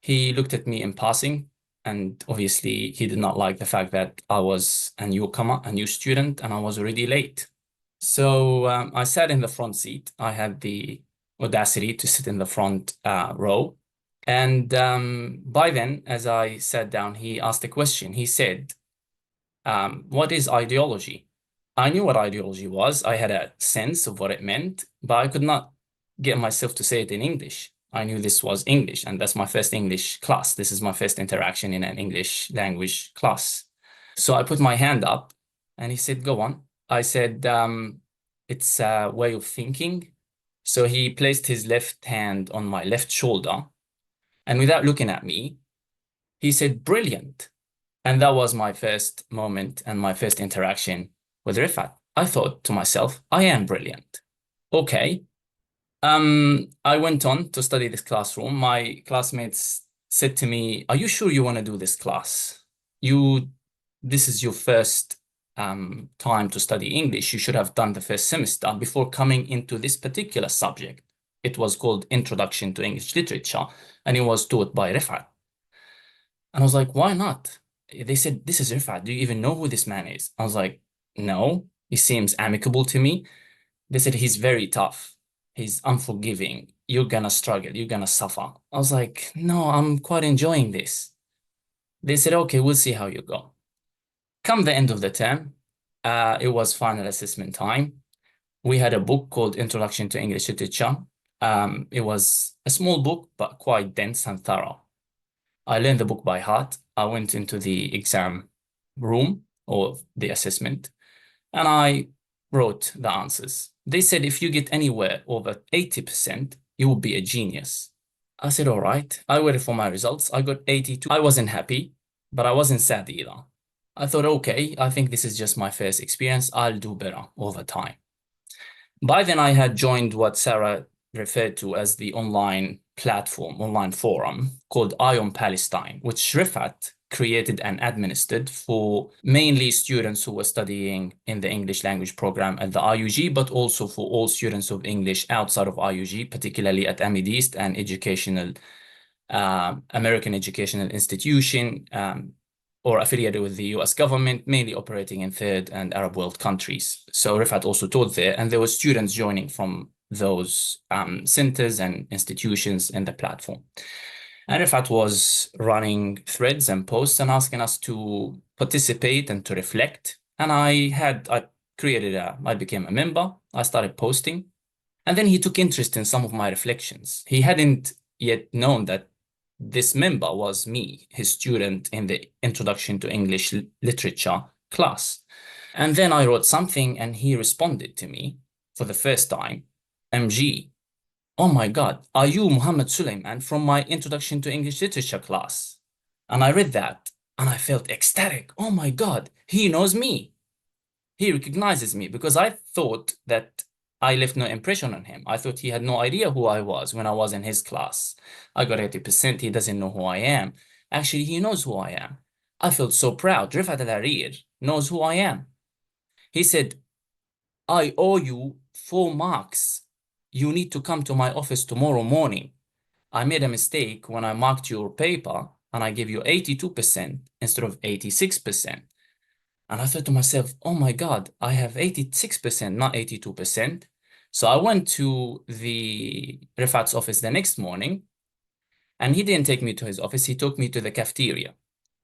he looked at me in passing, and obviously he did not like the fact that I was a newcomer, a new student, and I was already late. So I sat in the front seat. I had the audacity to sit in the front row. And by then, as I sat down, he asked a question. He said, what is ideology? I knew what ideology was. I had a sense of what it meant, but I could not get myself to say it in English. I knew this was English, and that's my first English class. This is my first interaction in an English language class. So I put my hand up, and he said, go on. I said, it's a way of thinking. So he placed his left hand on my left shoulder, and without looking at me, he said, brilliant. And that was my first moment and my first interaction with Refaat. I thought to myself, I am brilliant. Okay. I went on to study this classroom. My classmates said to me, are you sure you want to do this class? This is your first time to study English. You should have done the first semester before coming into this particular subject. It was called Introduction to English Literature, and it was taught by Refaat. And I was like, why not? They said, this is Refaat. Do you even know who this man is? I was like, no, he seems amicable to me. They said, he's very tough. He's unforgiving. You're gonna struggle. You're gonna suffer. I was like, no, I'm quite enjoying this. They said, okay, we'll see how you go. Come the end of the term, it was final assessment time. We had a book called Introduction to English Literature. It was a small book, but quite dense and thorough. I learned the book by heart. I went into the exam room or the assessment, and I wrote the answers. They said, if you get anywhere over 80%, you will be a genius. I said, all right. I waited for my results. I got 82. I wasn't happy, but I wasn't sad either. I thought, okay, I think this is just my first experience. I'll do better over time. By then, I had joined what Sarah referred to as the online platform, online forum called Eye on Palestine, which Refaat created and administered for mainly students who were studying in the English language program at the IUG, but also for all students of English outside of IUG, particularly at Amid East and American educational institution, or affiliated with the US government, mainly operating in third and Arab world countries. So Refaat also taught there, and there were students joining from those centers and institutions in the platform. And Refaat was running threads and posts and asking us to participate and to reflect. And I became a member. I started posting. And then he took interest in some of my reflections. He hadn't yet known that this member was me, his student in the Introduction to English Literature class. And then I wrote something, and he responded to me for the first time, MG, oh my God, are you Mohammed Suleiman from my Introduction to English Literature class? And I read that, and I felt ecstatic. Oh my God, he knows me. He recognizes me, because I thought that I left no impression on him. I thought he had no idea who I was when I was in his class. I got 80%. He doesn't know who I am. Actually, he knows who I am. I felt so proud. Refaat Alareer knows who I am. He said, I owe you 4 marks. You need to come to my office tomorrow morning. I made a mistake when I marked your paper, and I gave you 82% instead of 86%. And I thought to myself, oh my God, I have 86%, not 82%. So I went to the Refaat's office the next morning, and he didn't take me to his office. He took me to the cafeteria.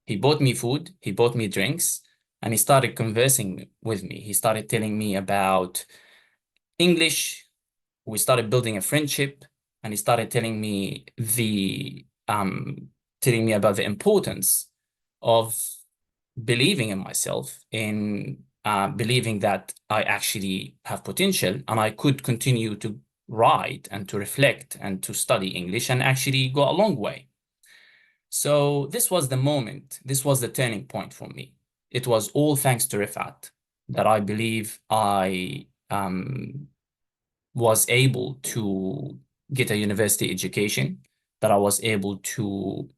He bought me food, he bought me drinks, and he started conversing with me. He started telling me about English. We started building a friendship, and he started telling me about the importance of believing in myself, in believing that I actually have potential and I could continue to write and to reflect and to study English and actually go a long way. So this was the moment, this was the turning point for me. It was all thanks to Refaat that I believe I was able to get a university education, that I was able to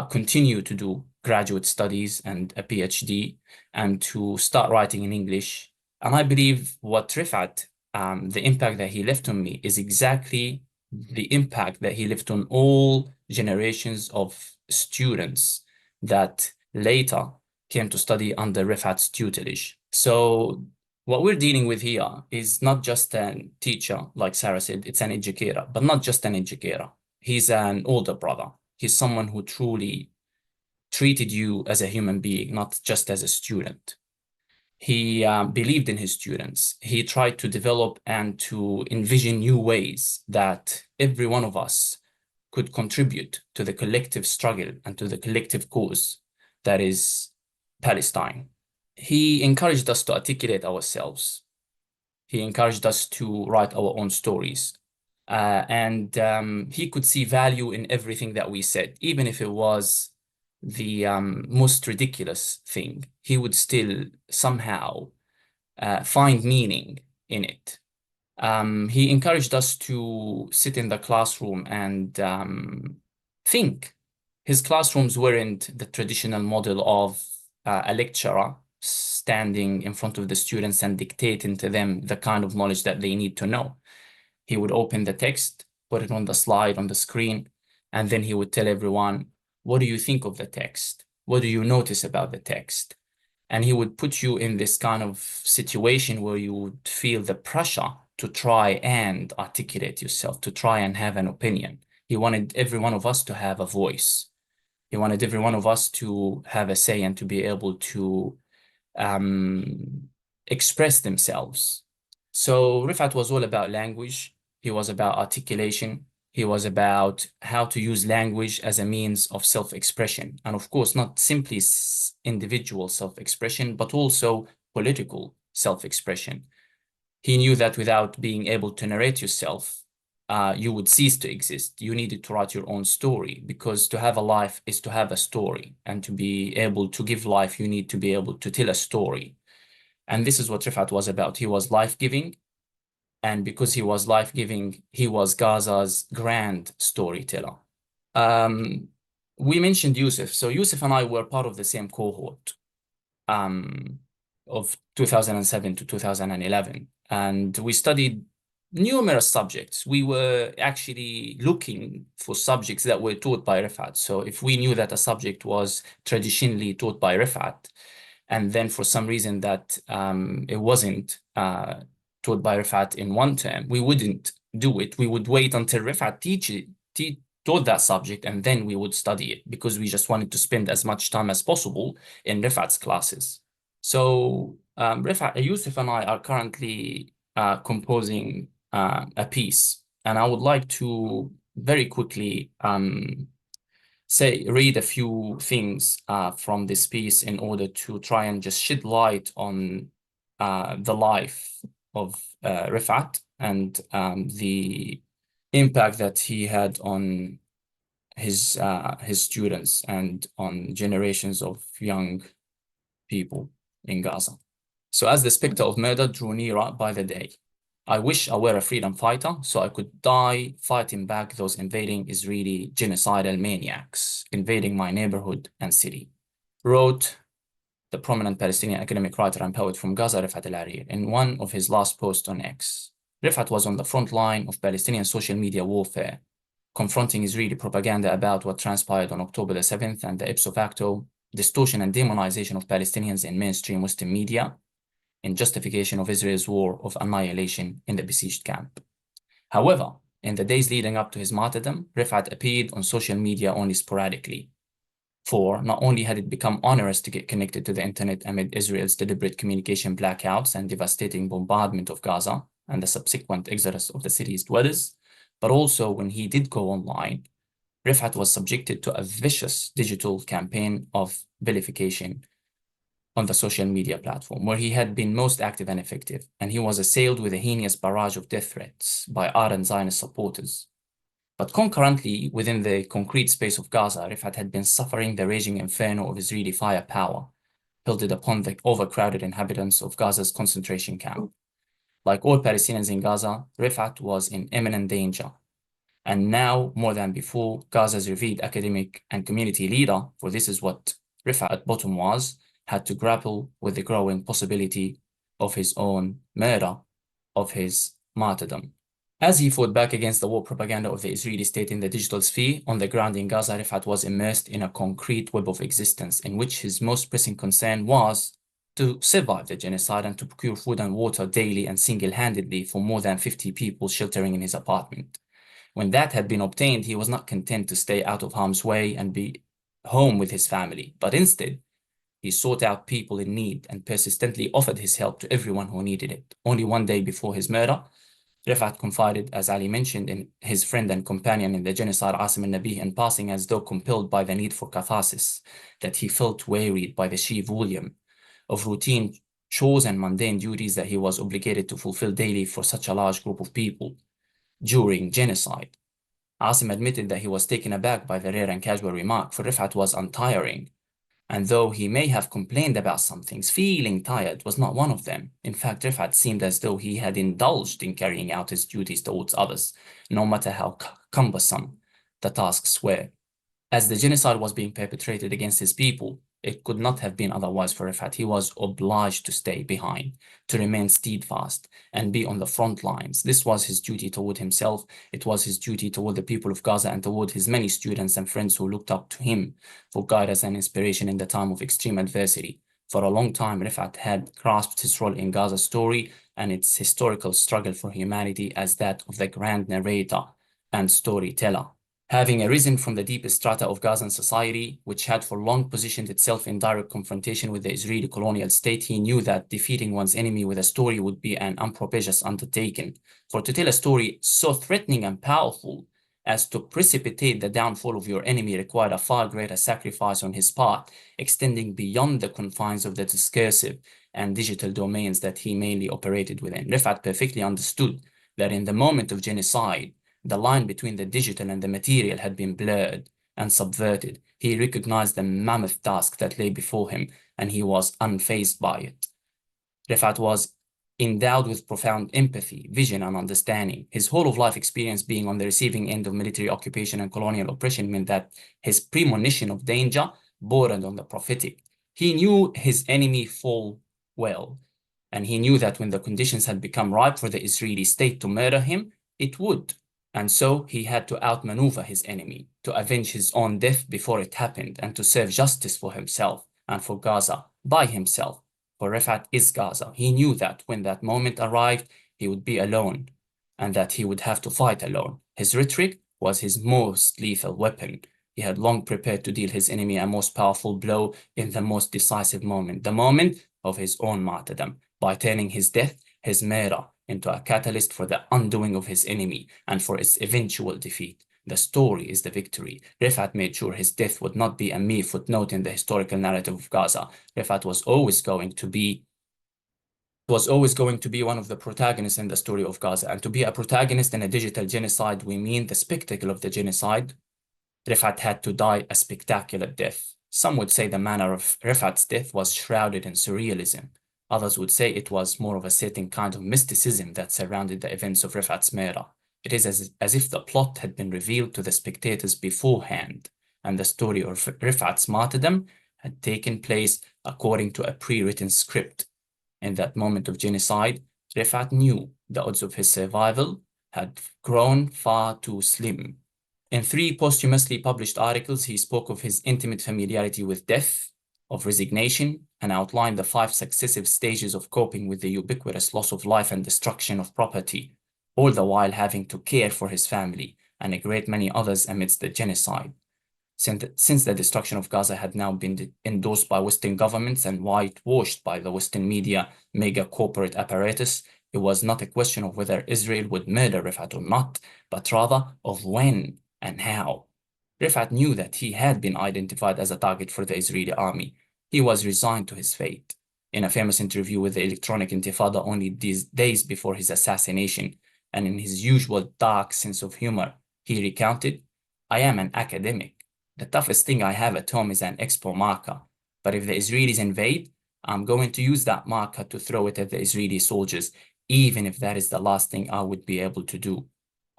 continue to do graduate studies and a PhD and to start writing in English. And I believe what Refaat, the impact that he left on me is exactly the impact that he left on all generations of students that later came to study under Refaat's tutelage. So what we're dealing with here is not just a teacher, like Sarah said, it's an educator, but not just an educator. He's an older brother. He's someone who truly treated you as a human being, not just as a student. He believed in his students. He tried to develop and to envision new ways that every one of us could contribute to the collective struggle and to the collective cause that is Palestine. He encouraged us to articulate ourselves. He encouraged us to write our own stories. And he could see value in everything that we said, even if it was the most ridiculous thing. He would still somehow find meaning in it. He encouraged us to sit in the classroom and think. His classrooms weren't the traditional model of a lecturer standing in front of the students and dictating to them the kind of knowledge that they need to know. He would open the text, put it on the slide on the screen, and then he would tell everyone, what do you think of the text? What do you notice about the text? And he would put you in this kind of situation where you would feel the pressure to try and articulate yourself, to try and have an opinion. He wanted every one of us to have a voice. He wanted every one of us to have a say and to be able to express themselves. So Refaat was all about language. He was about articulation. He was about how to use language as a means of self-expression. And of course, not simply individual self-expression, but also political self-expression. He knew that without being able to narrate yourself, you would cease to exist. You needed to write your own story, because to have a life is to have a story. And to be able to give life, you need to be able to tell a story. And this is what Refaat was about. He was life-giving. And because he was life-giving, he was Gaza's grand storyteller. We mentioned Yousef. So Yousef and I were part of the same cohort of 2007 to 2011. And we studied numerous subjects. We were actually looking for subjects that were taught by Refaat. So if we knew that a subject was traditionally taught by Refaat, and then for some reason that it wasn't taught by Refaat in one term, we wouldn't do it. We would wait until Refaat taught that subject, and then we would study it, because we just wanted to spend as much time as possible in Refaat's classes. So Yousef and I are currently composing a piece, and I would like to very quickly read a few things from this piece in order to try and just shed light on the life of Refaat and the impact that he had on his students and on generations of young people in Gaza. So as the specter of murder drew nearer by the day, I wish I were a freedom fighter so I could die fighting back those invading Israeli genocidal maniacs invading my neighborhood and city, wrote the prominent Palestinian academic writer and poet from Gaza, Refaat Alareer, in one of his last posts on X. Refaat was on the front line of Palestinian social media warfare, confronting Israeli propaganda about what transpired on October the 7th and the ipso facto distortion and demonization of Palestinians in mainstream Western media in justification of Israel's war of annihilation in the besieged camp. However, in the days leading up to his martyrdom, Refaat appeared on social media only sporadically. For not only had it become onerous to get connected to the internet amid Israel's deliberate communication blackouts and devastating bombardment of Gaza and the subsequent exodus of the city's dwellers, but also when he did go online, Refaat was subjected to a vicious digital campaign of vilification on the social media platform, where he had been most active and effective, and he was assailed with a heinous barrage of death threats by ardent Zionist supporters. But concurrently, within the concrete space of Gaza, Refaat had been suffering the raging inferno of Israeli firepower hurled upon the overcrowded inhabitants of Gaza's concentration camp. Like all Palestinians in Gaza, Refaat was in imminent danger. And now, more than before, Gaza's revered academic and community leader, for this is what Refaat at bottom was, had to grapple with the growing possibility of his own murder, of his martyrdom. As he fought back against the war propaganda of the Israeli state in the digital sphere, on the ground in Gaza, Refaat was immersed in a concrete web of existence in which his most pressing concern was to survive the genocide and to procure food and water daily and single-handedly for more than 50 people sheltering in his apartment. When that had been obtained, he was not content to stay out of harm's way and be home with his family, but instead, he sought out people in need and persistently offered his help to everyone who needed it. Only one day before his murder, Refaat confided, as Ali mentioned, in his friend and companion in the genocide, Asim al-Nabih, in passing as though compelled by the need for catharsis, that he felt wearied by the sheer volume of routine chores and mundane duties that he was obligated to fulfill daily for such a large group of people during genocide. Asim admitted that he was taken aback by the rare and casual remark, for Refaat was untiring. And though he may have complained about some things, feeling tired was not one of them. In fact, Refaat seemed as though he had indulged in carrying out his duties towards others, no matter how cumbersome the tasks were. As the genocide was being perpetrated against his people, it could not have been otherwise for Refaat. He was obliged to stay behind, to remain steadfast, and be on the front lines. This was his duty toward himself. It was his duty toward the people of Gaza and toward his many students and friends who looked up to him for guidance and inspiration in the time of extreme adversity. For a long time, Refaat had grasped his role in Gaza's story and its historical struggle for humanity as that of the grand narrator and storyteller. Having arisen from the deepest strata of Gazan society, which had for long positioned itself in direct confrontation with the Israeli colonial state, he knew that defeating one's enemy with a story would be an unpropitious undertaking. For to tell a story so threatening and powerful as to precipitate the downfall of your enemy required a far greater sacrifice on his part, extending beyond the confines of the discursive and digital domains that he mainly operated within. Refaat perfectly understood that in the moment of genocide, the line between the digital and the material had been blurred and subverted. He recognized the mammoth task that lay before him, and he was unfazed by it. Refaat was endowed with profound empathy, vision, and understanding. His whole of life experience being on the receiving end of military occupation and colonial oppression meant that his premonition of danger bordered on the prophetic. He knew his enemy full well, and he knew that when the conditions had become ripe for the Israeli state to murder him, it would. And so he had to outmaneuver his enemy, to avenge his own death before it happened, and to serve justice for himself and for Gaza by himself. For Refaat is Gaza. He knew that when that moment arrived, he would be alone, and that he would have to fight alone. His rhetoric was his most lethal weapon. He had long prepared to deal his enemy a most powerful blow in the most decisive moment, the moment of his own martyrdom, by turning his death, his murder, into a catalyst for the undoing of his enemy and for its eventual defeat. The story is the victory. Refaat made sure his death would not be a mere footnote in the historical narrative of Gaza. Refaat was always going to be one of the protagonists in the story of Gaza. And to be a protagonist in a digital genocide, we mean the spectacle of the genocide. Refaat had to die a spectacular death. Some would say the manner of Refaat's death was shrouded in surrealism. Others would say it was more of a certain kind of mysticism that surrounded the events of Refaat's murder. It is as if the plot had been revealed to the spectators beforehand, and the story of Refaat's martyrdom had taken place according to a pre-written script. In that moment of genocide, Refaat knew the odds of his survival had grown far too slim. In 3 posthumously published articles, he spoke of his intimate familiarity with death, of resignation, and outlined the 5 successive stages of coping with the ubiquitous loss of life and destruction of property, all the while having to care for his family and a great many others amidst the genocide. Since the destruction of Gaza had now been endorsed by Western governments and whitewashed by the Western media mega corporate apparatus, it was not a question of whether Israel would murder Refaat or not, but rather of when and how. Refaat knew that he had been identified as a target for the Israeli army. He was resigned to his fate. In a famous interview with the Electronic Intifada only days before his assassination, and in his usual dark sense of humor, he recounted, "I am an academic. The toughest thing I have at home is an expo marker. But if the Israelis invade, I'm going to use that marker to throw it at the Israeli soldiers, even if that is the last thing I would be able to do."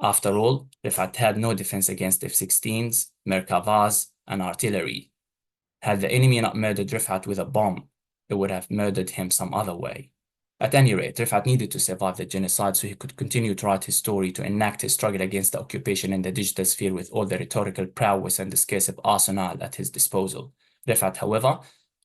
After all, Refaat had no defense against F-16s, Merkavas, and artillery. Had the enemy not murdered Refaat with a bomb, it would have murdered him some other way. At any rate, Refaat needed to survive the genocide so he could continue to write his story, to enact his struggle against the occupation in the digital sphere with all the rhetorical prowess and discursive arsenal at his disposal. Refaat, however,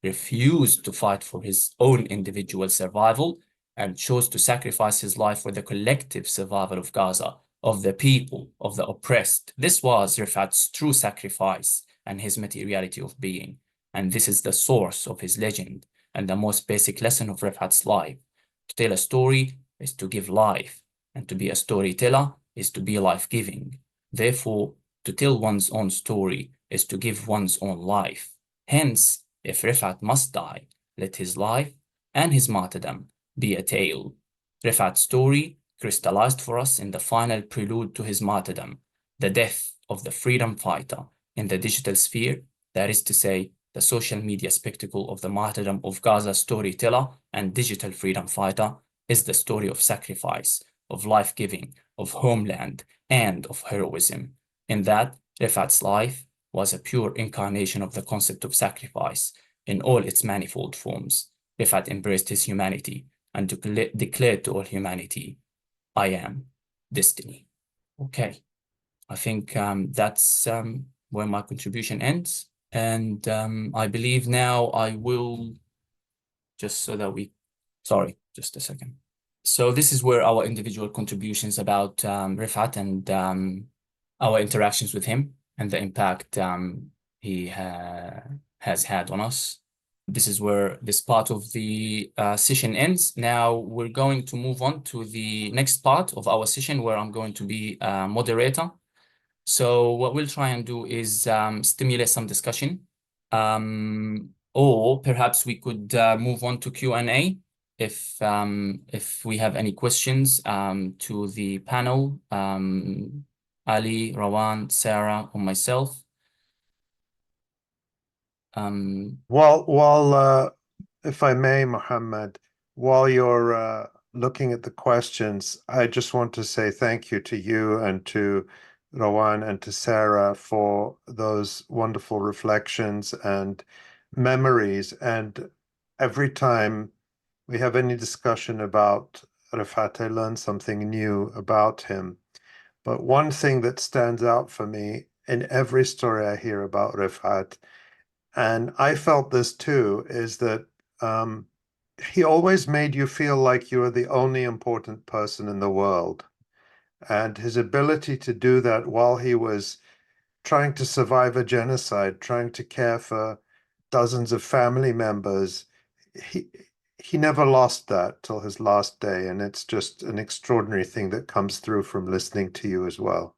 refused to fight for his own individual survival and chose to sacrifice his life for the collective survival of Gaza, of the people, of the oppressed. This was Refaat's true sacrifice and his materiality of being. And this is the source of his legend and the most basic lesson of Refaat's life. To tell a story is to give life, and to be a storyteller is to be life-giving. Therefore, to tell one's own story is to give one's own life. Hence, if Refaat must die, let his life and his martyrdom be a tale. Refaat's story crystallized for us in the final prelude to his martyrdom, the death of the freedom fighter in the digital sphere, that is to say, the social media spectacle of the martyrdom of Gaza's storyteller and digital freedom fighter is the story of sacrifice, of life-giving, of homeland, and of heroism. In that, Refaat's life was a pure incarnation of the concept of sacrifice in all its manifold forms. Refaat embraced his humanity and declared to all humanity, I am destiny. Okay, I think that's where my contribution ends. And I believe now I will, just so that we, sorry, just a second. So this is where our individual contributions about Refaat and our interactions with him and the impact he has had on us. This is where this part of the session ends. Now we're going to move on to the next part of our session where I'm going to be moderator. So what we'll try and do is stimulate some discussion, or perhaps we could move on to Q&A if we have any questions to the panel, Ali, Rawan, Sarah, or myself. While if I may, Mohammed, while you're looking at the questions, I just want to say thank you to you and to Rawan and to Sarah for those wonderful reflections and memories. And every time we have any discussion about Refaat, I learn something new about him. But one thing that stands out for me in every story I hear about Refaat, and I felt this too, is that he always made you feel like you were the only important person in the world. And his ability to do that while he was trying to survive a genocide, trying to care for dozens of family members, he never lost that till his last day. And it's just an extraordinary thing that comes through from listening to you as well.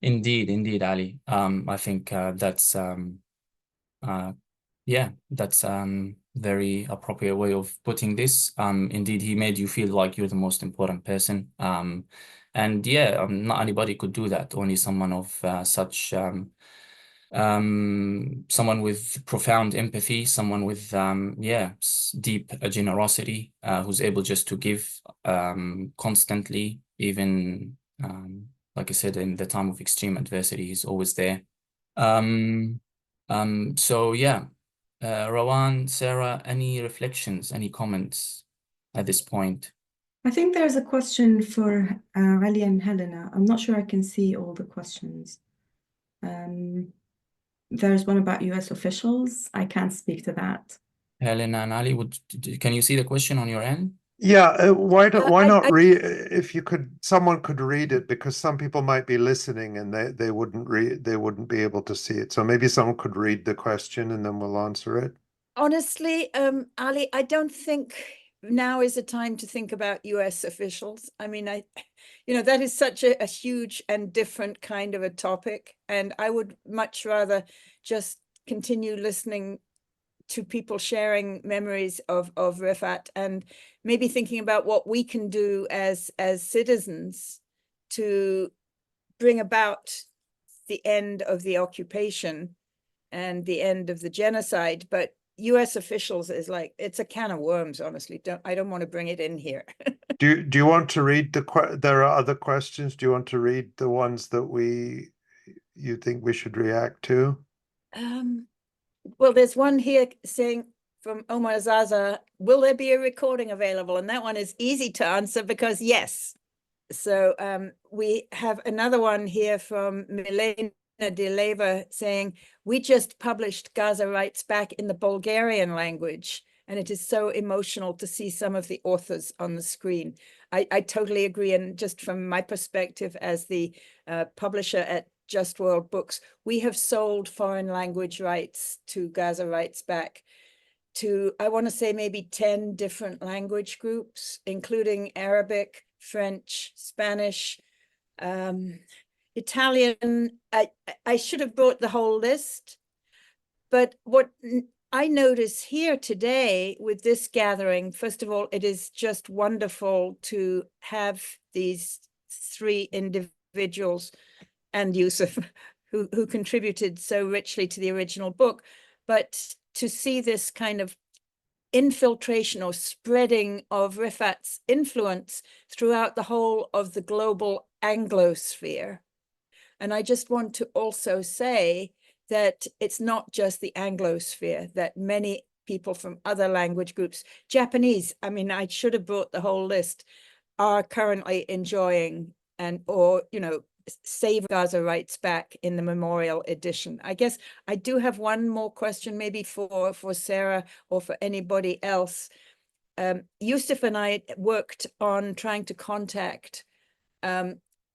Indeed, Ali. I think that's yeah, that's very appropriate way of putting this. Indeed, he made you feel like you're the most important person. And yeah, not anybody could do that. Only someone of such someone with profound empathy, someone with deep generosity, who's able just to give constantly, even like I said, in the time of extreme adversity, he's always there. So yeah, Rawan, Sarah, any reflections, any comments at this point? I think there's a question for Ali and Helena. I'm not sure I can see all the questions. There's one about US officials. I can't speak to that. Helena and Ali, can you see the question on your end? Yeah, why not read, if you could, someone could read it, because some people might be listening and they wouldn't be able to see it. So maybe someone could read the question and then we'll answer it. Honestly, Ali, I don't think now is the time to think about US officials. I mean, that is such a huge and different kind of a topic. And I would much rather just continue listening to people sharing memories of Refaat, and maybe thinking about what we can do as citizens to bring about the end of the occupation and the end of the genocide. But US officials is like, it's a can of worms, honestly. I don't want to bring it in here. Do you want to read there are other questions? Do you want to read the ones that you think we should react to? Well, there's one here saying from Omar Zaza, will there be a recording available? And that one is easy to answer because yes. So we have another one here from Milena Deleva saying, we just published Gaza Writes Back in the Bulgarian language, and it is so emotional to see some of the authors on the screen. I totally agree. And just from my perspective as the publisher at Just World Books, we have sold foreign language rights to Gaza Writes Back to, I want to say, maybe 10 different language groups, including Arabic, French, Spanish, Italian. I should have brought the whole list, but what I notice here today with this gathering, first of all, it is just wonderful to have these three individuals and Yousef who contributed so richly to the original book, but to see this kind of infiltration or spreading of Refaat's influence throughout the whole of the global Anglosphere. And I just want to also say that it's not just the Anglosphere, that many people from other language groups, Japanese, I mean, I should have brought the whole list, are currently enjoying or Save Gaza Writes Back in the memorial edition. I guess I do have one more question, maybe for Sarah or for anybody else. Yousef and I worked on trying to contact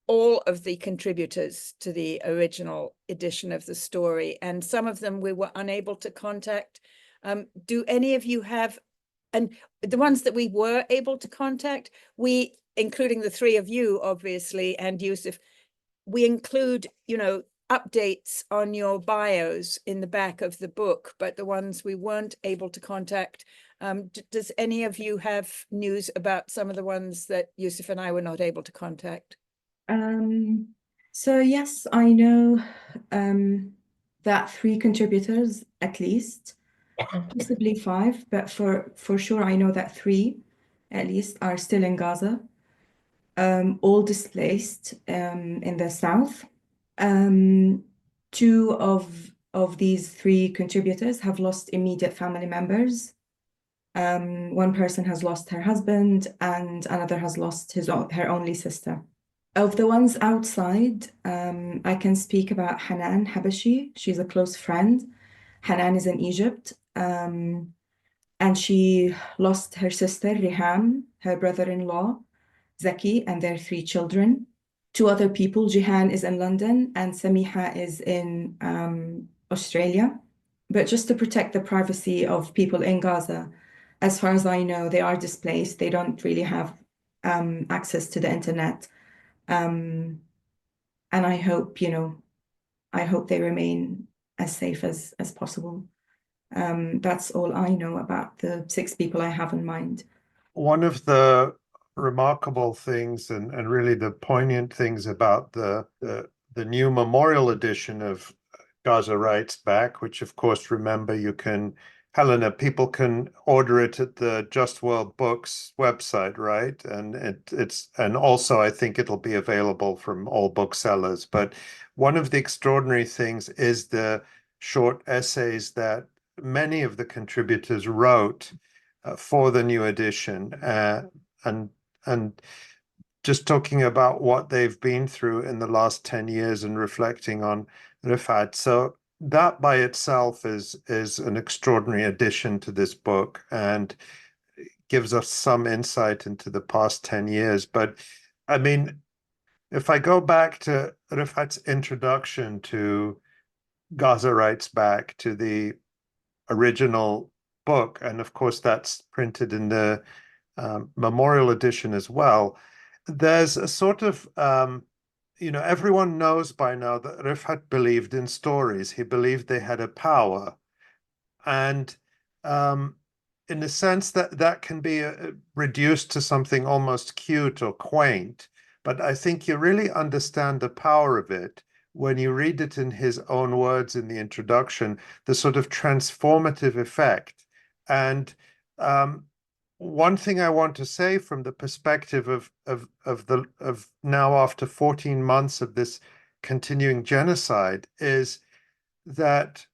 all of the contributors to the original edition of the story, and some of them we were unable to contact. Do any of you have, and the ones that we were able to contact, we, including the three of you, obviously, and Yousef, we include, updates on your bios in the back of the book, but the ones we weren't able to contact, does any of you have news about some of the ones that Yousef and I were not able to contact? So yes, I know that 3 contributors at least, possibly 5, but for sure I know that 3 at least are still in Gaza, all displaced in the south. 2 of these 3 contributors have lost immediate family members. One person has lost her husband, and another has lost her only sister. Of the ones outside, I can speak about Hanan Habashi. She's a close friend. Hanan is in Egypt, and she lost her sister, Riham, her brother-in-law, Zaki, and their 3 children. 2 other people, Jihan is in London and Samiha is in Australia. But just to protect the privacy of people in Gaza, as far as I know, they are displaced. They don't really have access to the internet. And I hope, I hope they remain as safe as possible. That's all I know about the 6 people I have in mind. One of the remarkable things and really the poignant things about the new memorial edition of Gaza Writes Back, which of course, remember, Helena, people can order it at the Just World Books website, right? And and also I think it'll be available from all booksellers. But one of the extraordinary things is the short essays that many of the contributors wrote for the new edition, and just talking about what they've been through in the last 10 years and reflecting on Refaat. So that by itself is an extraordinary addition to this book and gives us some insight into the past 10 years. But I mean, if I go back to Refaat's introduction to Gaza Writes Back, to the original book, and of course that's printed in the memorial edition as well, there's a sort of everyone knows by now that Refaat believed in stories. He believed they had a power. And in a sense that can be reduced to something almost cute or quaint. But I think you really understand the power of it when you read it in his own words in the introduction, the sort of transformative effect. And one thing I want to say from the perspective of now after 14 months of this continuing genocide is that,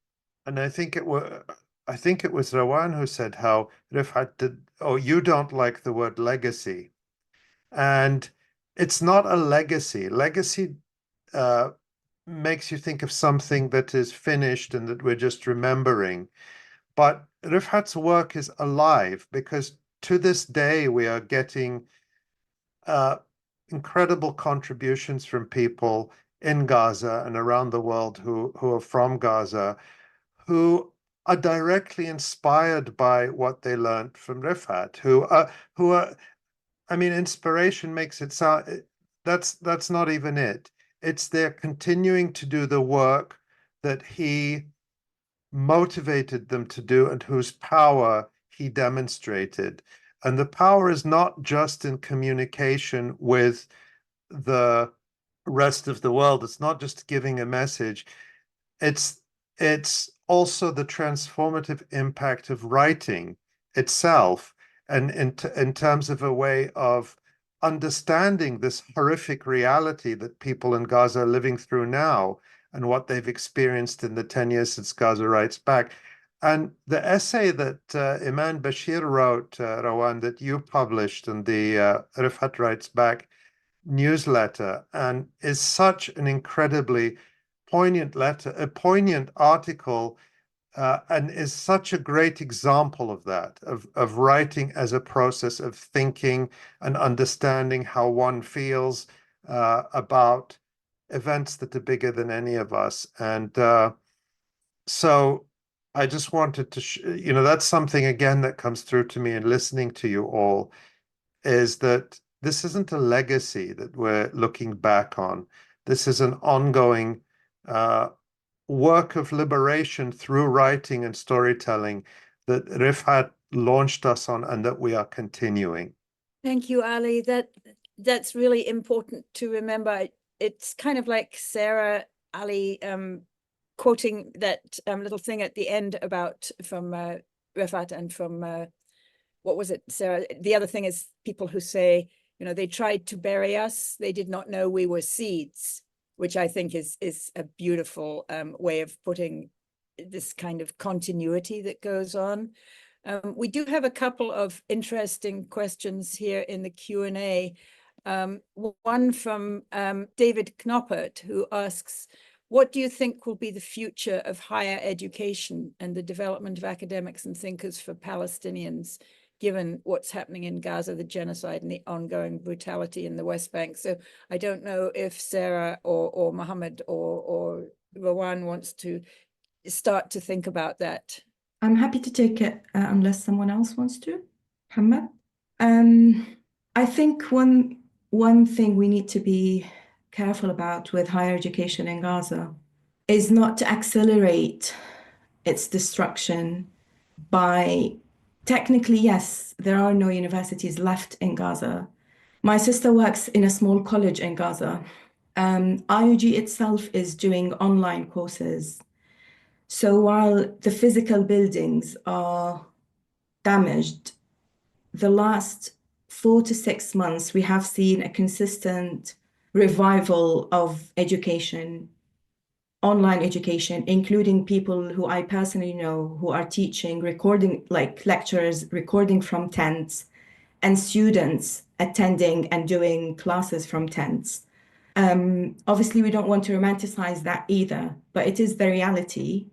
and I think it was Rawan who said how Refaat did, oh, you don't like the word legacy. And it's not a legacy. Legacy makes you think of something that is finished and that we're just remembering. But Refaat's work is alive because to this day we are getting incredible contributions from people in Gaza and around the world who are from Gaza, who are directly inspired by what they learned from Refaat, who are, I mean, inspiration makes it sound, that's not even it. It's they're continuing to do the work that he motivated them to do and whose power he demonstrated. And the power is not just in communication with the rest of the world. It's not just giving a message. It's also the transformative impact of writing itself, and in terms of a way of understanding this horrific reality that people in Gaza are living through now and what they've experienced in the 10 years since Gaza Writes Back. And the essay that Iman Bashir wrote, Rawan, that you published in the Refaat Writes Back newsletter, and is such an incredibly poignant letter, a poignant article, and is such a great example of that, of writing as a process of thinking and understanding how one feels about events that are bigger than any of us. And so I just wanted to, that's something again that comes through to me in listening to you all, is that this isn't a legacy that we're looking back on. This is an ongoing work of liberation through writing and storytelling that Refaat launched us on and that we are continuing. Thank you, Ali. That's really important to remember. It's kind of like Sarah, Ali, quoting that little thing at the end about from Refaat and from what was it, Sarah? The other thing is people who say, they tried to bury us. They did not know we were seeds, which I think is a beautiful way of putting this kind of continuity that goes on. We do have a couple of interesting questions here in the Q&A. One from David Knoppert, who asks, what do you think will be the future of higher education and the development of academics and thinkers for Palestinians, given what's happening in Gaza, the genocide and the ongoing brutality in the West Bank? So I don't know if Sarah or Mohammed or Rawan wants to start to think about that. I'm happy to take it unless someone else wants to. Mohammed? I think one thing we need to be careful about with higher education in Gaza is not to accelerate its destruction by, technically, yes, there are no universities left in Gaza. My sister works in a small college in Gaza. IUG itself is doing online courses. So while the physical buildings are damaged, the last 4 to 6 months, we have seen a consistent revival of education, online education, including people who I personally know who are teaching, recording, like lecturers recording from tents, and students attending and doing classes from tents. Obviously, we don't want to romanticize that either, but it is the reality.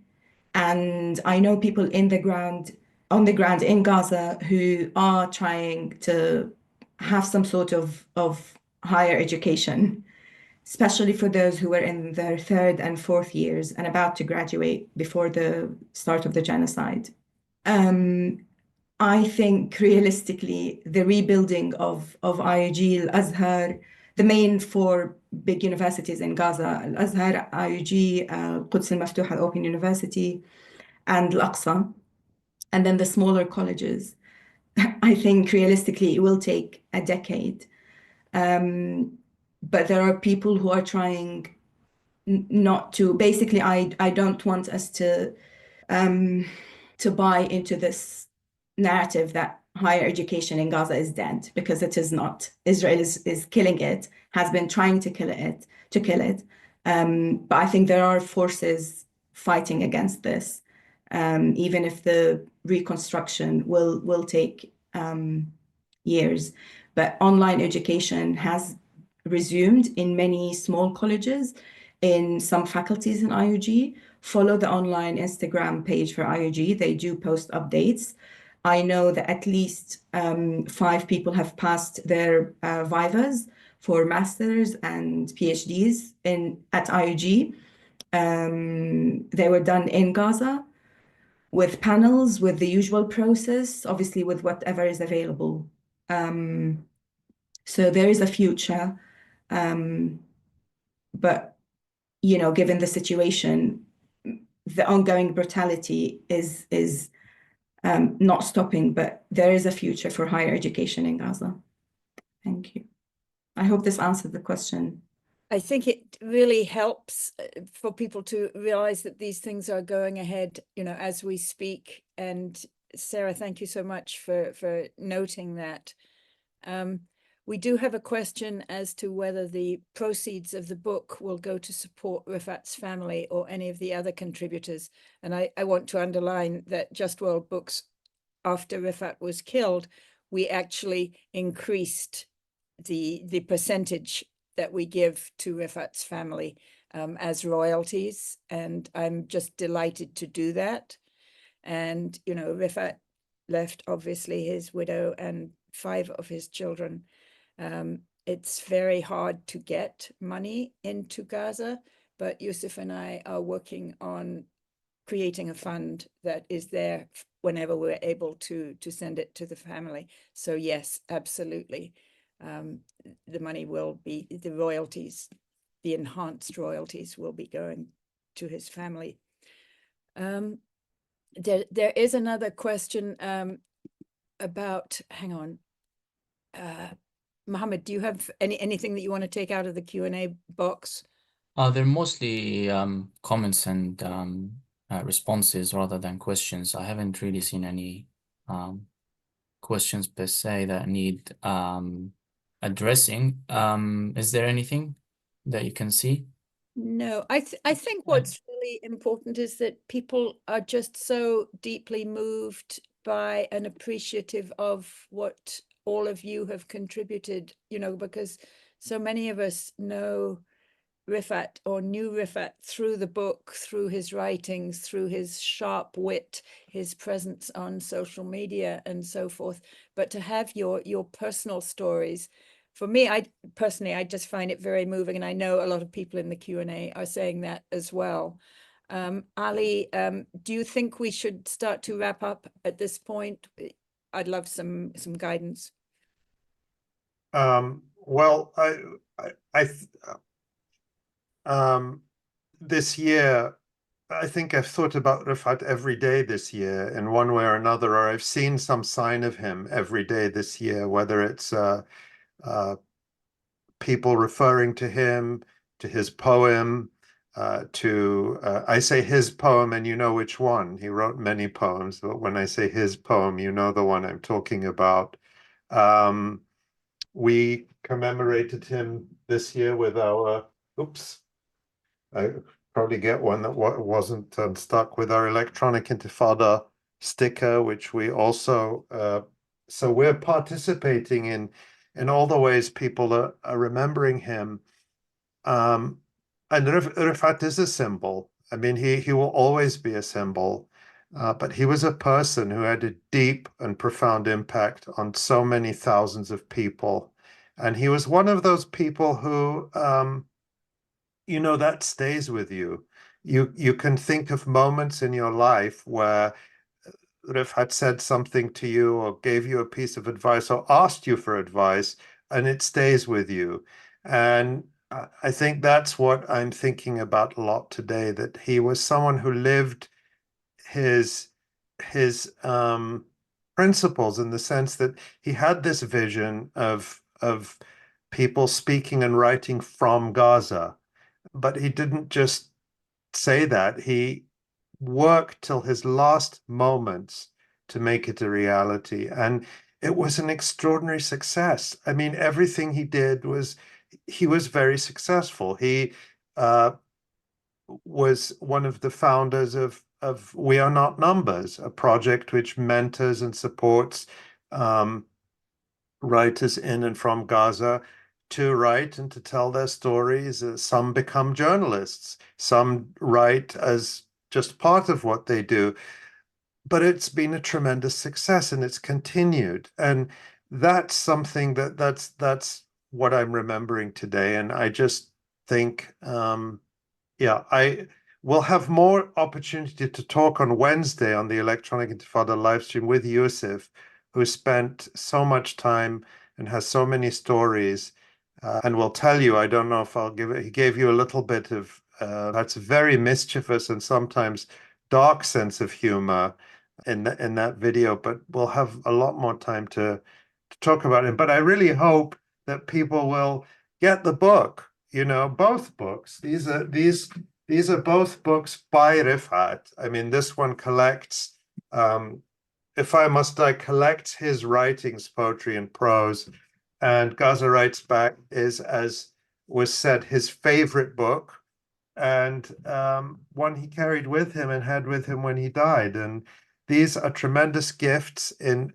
And I know people on the ground in Gaza who are trying to have some sort of higher education, especially for those who are in their 3rd and 4th years and about to graduate before the start of the genocide. I think realistically, the rebuilding of IUG, Al-Azhar, the main 4 big universities in Gaza, Al-Azhar, IUG, Quds Al-Maftuha Open University, and Al-Aqsa, and then the smaller colleges. I think realistically, it will take a decade. But there are people who are trying not to, basically, I don't want us to buy into this narrative that higher education in Gaza is dead, because it is not. Israel is killing it, has been trying to kill it. But I think there are forces fighting against this, even if the reconstruction will take years. But online education has resumed in many small colleges, in some faculties in IUG. Follow the online Instagram page for IUG. They do post updates. I know that at least 5 people have passed their vivas for masters and PhDs at IUG. They were done in Gaza with panels, with the usual process, obviously with whatever is available. So there is a future, but given the situation, the ongoing brutality is not stopping, but there is a future for higher education in Gaza. Thank you. I hope this answered the question. I think it really helps for people to realize that these things are going ahead, as we speak. And Sarah, thank you so much for noting that. We do have a question as to whether the proceeds of the book will go to support Refaat's family or any of the other contributors. And I want to underline that Just World Books, after Refaat was killed, we actually increased the percentage that we give to Refaat's family as royalties. And I'm just delighted to do that. And, Refaat left obviously his widow and 5 of his children. It's very hard to get money into Gaza, but Yousef and I are working on creating a fund that is there whenever we're able to send it to the family. So yes, absolutely. The money will be, the royalties, the enhanced royalties will be going to his family. There is another question about, hang on. Mohammed, do you have anything that you want to take out of the Q&A box? They're mostly comments and responses rather than questions. I haven't really seen any questions per se that need addressing. Is there anything that you can see? No, I think what's really important is that people are just so deeply moved by and appreciative of what all of you have contributed, because so many of us know Refaat or knew Refaat through the book, through his writings, through his sharp wit, his presence on social media and so forth. But to have your personal stories, for me, I just find it very moving. And I know a lot of people in the Q&A are saying that as well. Ali, do you think we should start to wrap up at this point? I'd love some guidance. Well, this year, I think I've thought about Refaat every day this year in one way or another, or I've seen some sign of him every day this year, whether it's people referring to him, to his poem, I say his poem and you know which one. He wrote many poems, but when I say his poem, you know the one I'm talking about. We commemorated him this year with our, I probably get one that wasn't stuck, with our Electronic Intifada sticker, which we also, so we're participating in all the ways people are remembering him. And Refaat is a symbol. I mean, he will always be a symbol, but he was a person who had a deep and profound impact on so many thousands of people. And he was one of those people who, that stays with you. You can think of moments in your life where Refaat said something to you or gave you a piece of advice or asked you for advice, and it stays with you. And I think that's what I'm thinking about a lot today, that he was someone who lived his principles, in the sense that he had this vision of people speaking and writing from Gaza. But he didn't just say that. He worked till his last moments to make it a reality. And it was an extraordinary success. I mean, everything he did he was very successful. He was one of the founders of We Are Not Numbers, a project which mentors and supports writers in and from Gaza to write and to tell their stories. Some become journalists, some write as just part of what they do. But it's been a tremendous success, and it's continued. And that's something that's what I'm remembering today. And I just think, yeah, I will have more opportunity to talk on Wednesday on the Electronic Intifada live stream with Yousef, who spent so much time and has so many stories, and will tell you, I don't know if I'll give it, he gave you a little bit of, that's very mischievous and sometimes dark sense of humor in that video, but we'll have a lot more time to talk about it. But I really hope that people will get the book, both books. These are both books by Refaat. I mean, this one collects, If I Must Die, collects his writings, poetry and prose. And Gaza Writes Back is, as was said, his favorite book, and one he carried with him and had with him when he died. And these are tremendous gifts in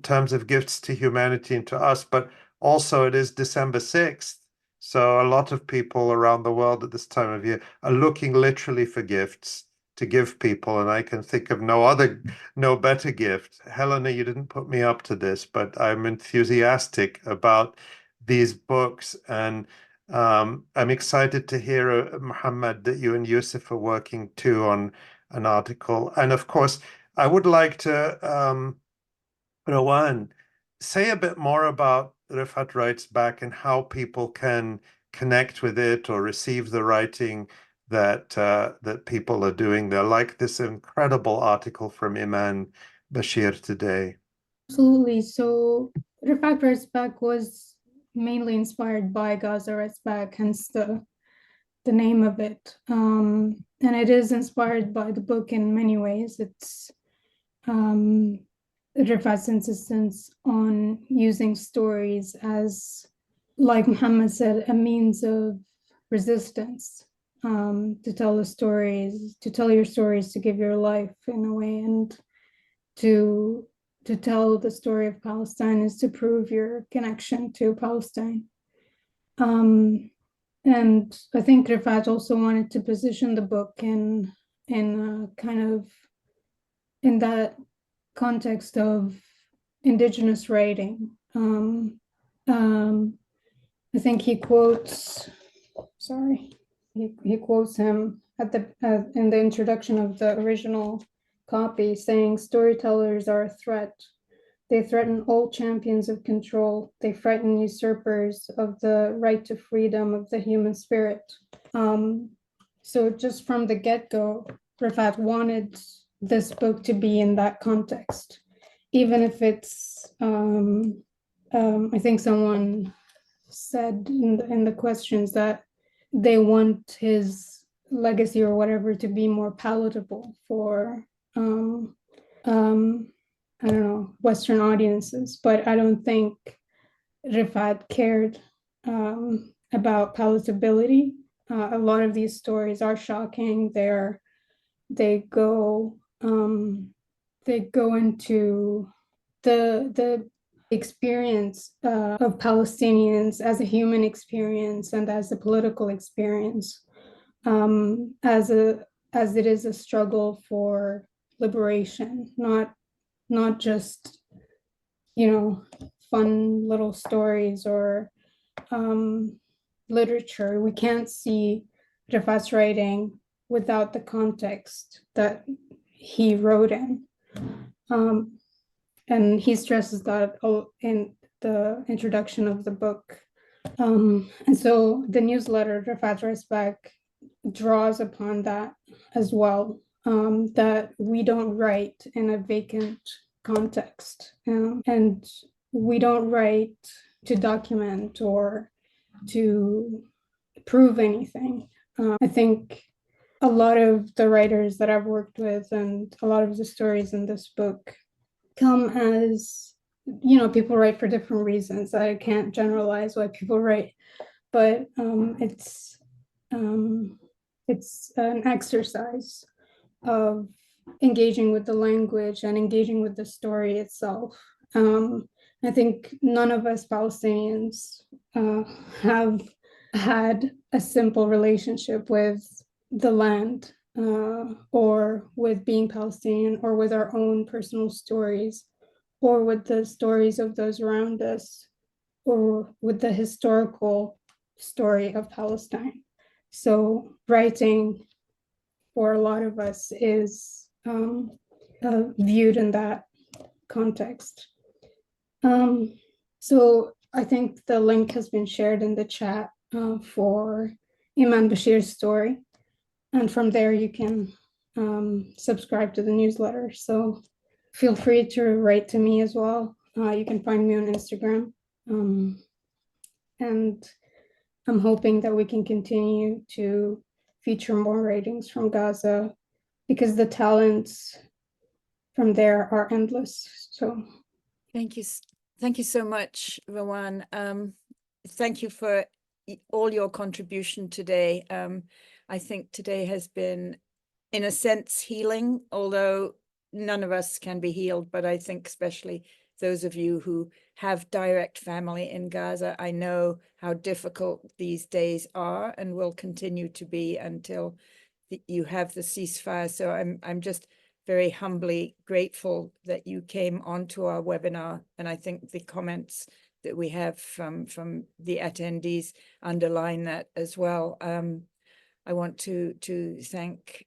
terms of gifts to humanity and to us, but also it is December 6th. So a lot of people around the world at this time of year are looking literally for gifts to give people, and I can think of no better gift. Helena, you didn't put me up to this, but I'm enthusiastic about these books, and I'm excited to hear, Mohammed, that you and Yousef are working too on an article. And of course, I would like to, Rawan, say a bit more about Refaat Writes Back and how people can connect with it or receive the writing that people are doing there, like this incredible article from Iman Bashir today. Absolutely. So Refaat Writes Back was mainly inspired by Gaza Writes Back, hence the name of it. And it is inspired by the book in many ways. It's Refaat's insistence on using stories as, like Muhammad said, a means of resistance, to tell the stories, to tell your stories, to give your life in a way, and to tell the story of Palestine is to prove your connection to Palestine. And I think Refaat also wanted to position the book in kind of in that context of indigenous writing. I think he quotes, he quotes him at in the introduction of the original copy, saying, "Storytellers are a threat. They threaten all champions of control. They frighten usurpers of the right to freedom of the human spirit." So just from the get-go, Refaat wanted this book to be in that context, even if it's, I think someone said in the questions that they want his legacy or whatever to be more palatable for, I don't know, Western audiences, but I don't think Refaat cared about palatability. A lot of these stories are shocking. They go into the experience of Palestinians as a human experience and as a political experience, as it is a struggle for liberation, not just, fun little stories or literature. We can't see Refaat's writing without the context that he wrote in. And he stresses that in the introduction of the book. And so the newsletter, Refaat Writes Back, draws upon that as well, that we don't write in a vacant context, and we don't write to document or to prove anything. I think a lot of the writers that I've worked with and a lot of the stories in this book come as, you know, people write for different reasons. I can't generalize why people write, but it's an exercise of engaging with the language and engaging with the story itself. I think none of us Palestinians have had a simple relationship with the land or with being Palestinian or with our own personal stories or with the stories of those around us or with the historical story of Palestine. So writing for a lot of us is viewed in that context. So I think the link has been shared in the chat for Iman Bashir's story. And from there you can subscribe to the newsletter. So feel free to write to me as well. You can find me on Instagram. And I'm hoping that we can continue to feature more writings from Gaza because the talents from there are endless. So Thank you. Thank you so much, Rawan. Thank you for all your contribution today. I think today has been, in a sense, healing, although none of us can be healed, but I think especially those of you who have direct family in Gaza, I know how difficult these days are and will continue to be until you have the ceasefire. So I'm just very humbly grateful that you came onto our webinar. And I think the comments that we have from the attendees underline that as well. I want to thank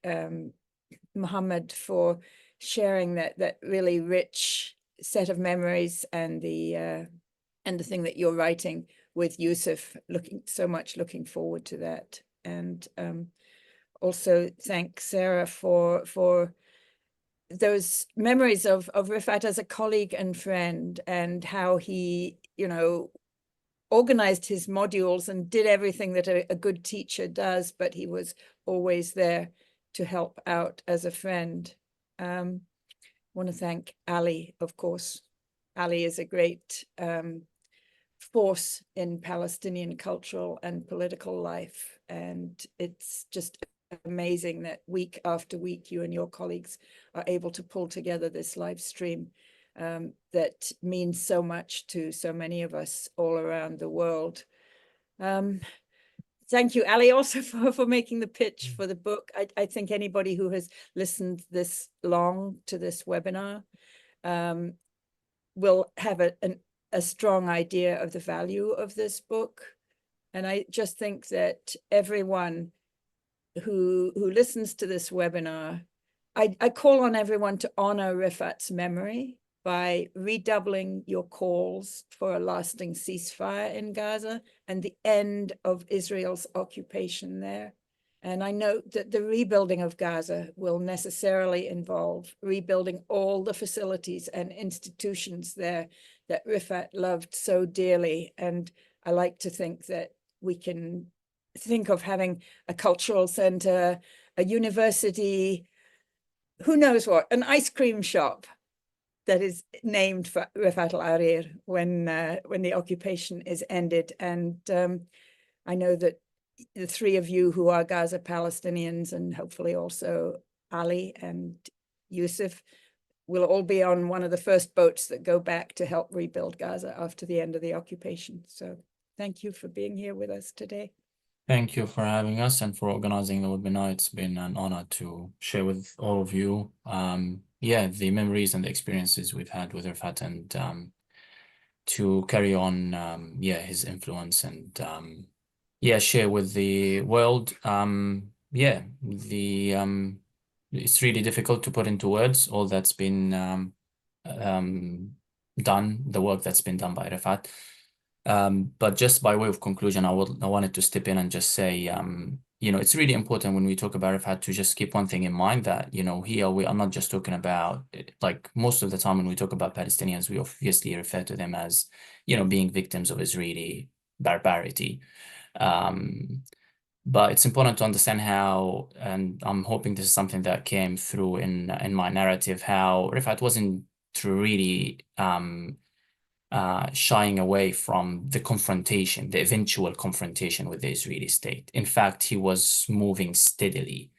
Mohammed for sharing that really rich set of memories and the thing that you're writing with Yousef, looking forward to that. And also thank Sarah for those memories of Refaat as a colleague and friend, and how he, you know, organized his modules and did everything that a good teacher does, but he was always there to help out as a friend. I want to thank Ali, of course. Ali is a great force in Palestinian cultural and political life. And it's just amazing that week after week, you and your colleagues are able to pull together this live stream that means so much to so many of us all around the world. Thank you, Ali, also for making the pitch for the book. I think anybody who has listened this long to this webinar will have a strong idea of the value of this book. And I just think that everyone who listens to this webinar, I call on everyone to honor Refaat's memory by redoubling your calls for a lasting ceasefire in Gaza and the end of Israel's occupation there. And I note that the rebuilding of Gaza will necessarily involve rebuilding all the facilities and institutions there that Refaat loved so dearly. And I like to think that we can think of having a cultural center, a university, who knows what, an ice cream shop that is named for Refaat Alareer when the occupation is ended. And I know that the three of you who are Gaza Palestinians, and hopefully also Ali and Yousef, will all be on one of the first boats that go back to help rebuild Gaza after the end of the occupation. So thank you for being here with us today. Thank you for having us and for organizing the webinar. It's been an honor to share with all of you, the memories and the experiences we've had with Refaat, and to carry on, his influence and share with the world. It's really difficult to put into words all that's been done, the work that's been done by Refaat. But just by way of conclusion, I wanted to step in and just say, it's really important when we talk about Refaat to just keep one thing in mind, that, here we are not just talking about, like most of the time when we talk about Palestinians, we obviously refer to them as, being victims of Israeli barbarity. But it's important to understand how, and I'm hoping this is something that came through in my narrative, how Refaat wasn't to really shying away from the confrontation, the eventual confrontation with the Israeli state. In fact, he was moving steadily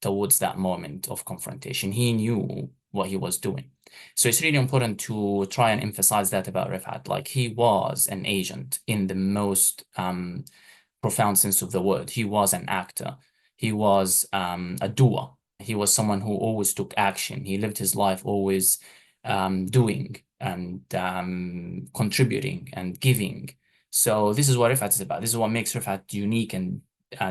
towards that moment of confrontation. He knew what he was doing. So it's really important to try and emphasize that about Refaat. Like, he was an agent in the most profound sense of the word. He was an actor. He was a doer. He was someone who always took action. He lived his life always doing and contributing and giving. So this is what Refaat is about. This is what makes Refaat unique and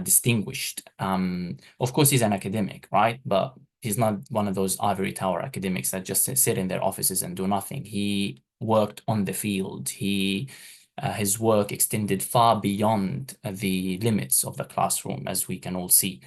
distinguished. Of course, he's an academic, right? But he's not one of those ivory tower academics that just sit in their offices and do nothing. He worked on the field. His work extended far beyond the limits of the classroom, as we can all see.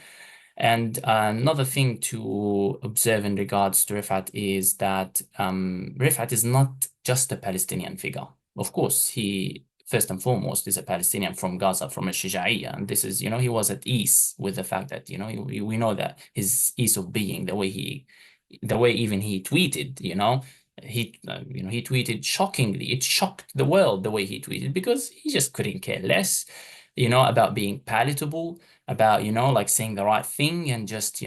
And another thing to observe in regards to Refaat is that Refaat is not just a Palestinian figure. Of course, he first and foremost is a Palestinian from Gaza, from al-Shija'iyya. And this is, he was at ease with the fact that, we know that his ease of being, the way even he tweeted, he tweeted shockingly. It shocked the world the way he tweeted, because he just couldn't care less, about being palatable, about, like saying the right thing, and just,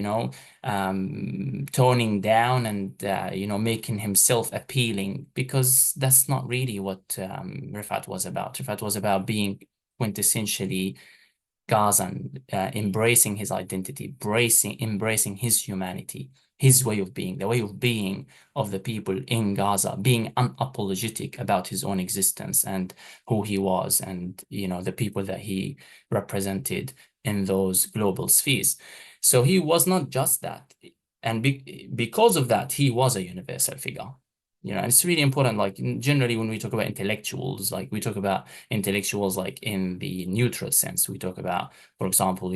toning down and, making himself appealing, because that's not really what Refaat was about. Refaat was about being quintessentially Gazan, embracing his identity, embracing his humanity, his way of being, the way of being of the people in Gaza, being unapologetic about his own existence and who he was, and the people that he represented in those global spheres. So he was not just that, and because of that, he was a universal figure. And it's really important, like generally when we talk about intellectuals, like we talk about intellectuals like in the neutral sense. We talk about, for example,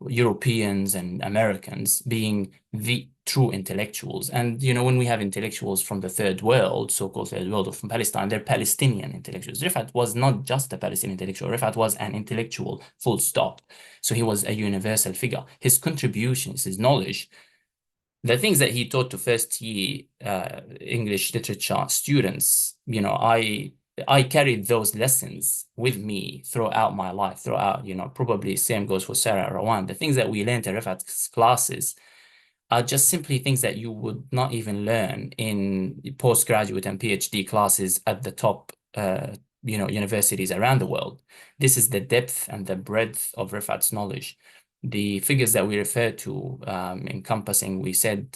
Europeans and Americans being the true intellectuals. And, when we have intellectuals from the third world, so-called third world, or from Palestine, they're Palestinian intellectuals. Refaat was not just a Palestinian intellectual. Refaat was an intellectual, full stop. So he was a universal figure. His contributions, his knowledge, the things that he taught to first-year English literature students, I carried those lessons with me throughout my life, throughout, probably same goes for Sarah, Rawan. The things that we learned in Refaat's classes are just simply things that you would not even learn in postgraduate and PhD classes at the top, universities around the world. This is the depth and the breadth of Refaat's knowledge. The figures that we refer to encompassing, we said,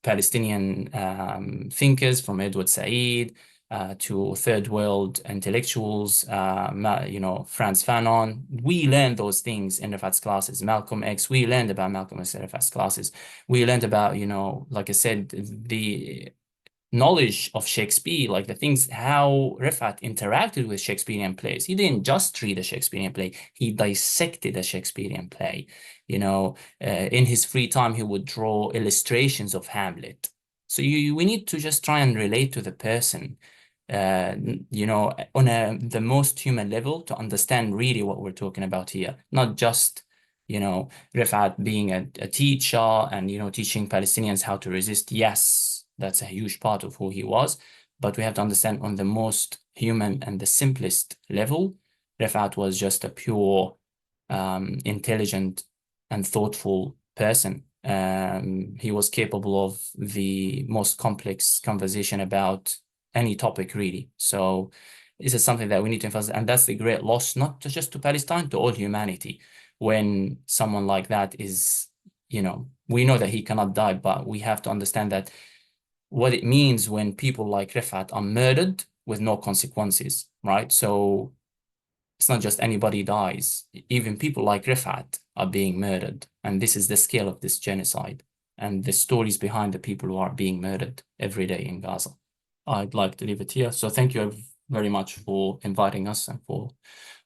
Palestinian thinkers from Edward Said to third world intellectuals, Frantz Fanon. We learned those things in Refaat's classes. Malcolm X, we learned about Malcolm X in Refaat's classes. We learned about, like I said, the knowledge of Shakespeare, like the things, how Refaat interacted with Shakespearean plays. He didn't just read a Shakespearean play, he dissected a Shakespearean play. In his free time, he would draw illustrations of Hamlet. So we need to just try and relate to the person, on the most human level, to understand really what we're talking about here. Not just, Refaat being a teacher and, teaching Palestinians how to resist. Yes, that's a huge part of who he was, but we have to understand on the most human and the simplest level, Refaat was just a pure, intelligent and thoughtful person. He was capable of the most complex conversation about any topic, really. So this is something that we need to emphasize, and that's the great loss, not just to Palestine, to all humanity. When someone like that is, we know that he cannot die, but we have to understand that what it means when people like Refaat are murdered with no consequences, right? So it's not just anybody dies. Even people like Refaat are being murdered. And this is the scale of this genocide and the stories behind the people who are being murdered every day in Gaza. I'd like to leave it here. So thank you very much for inviting us and for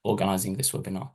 organizing this webinar.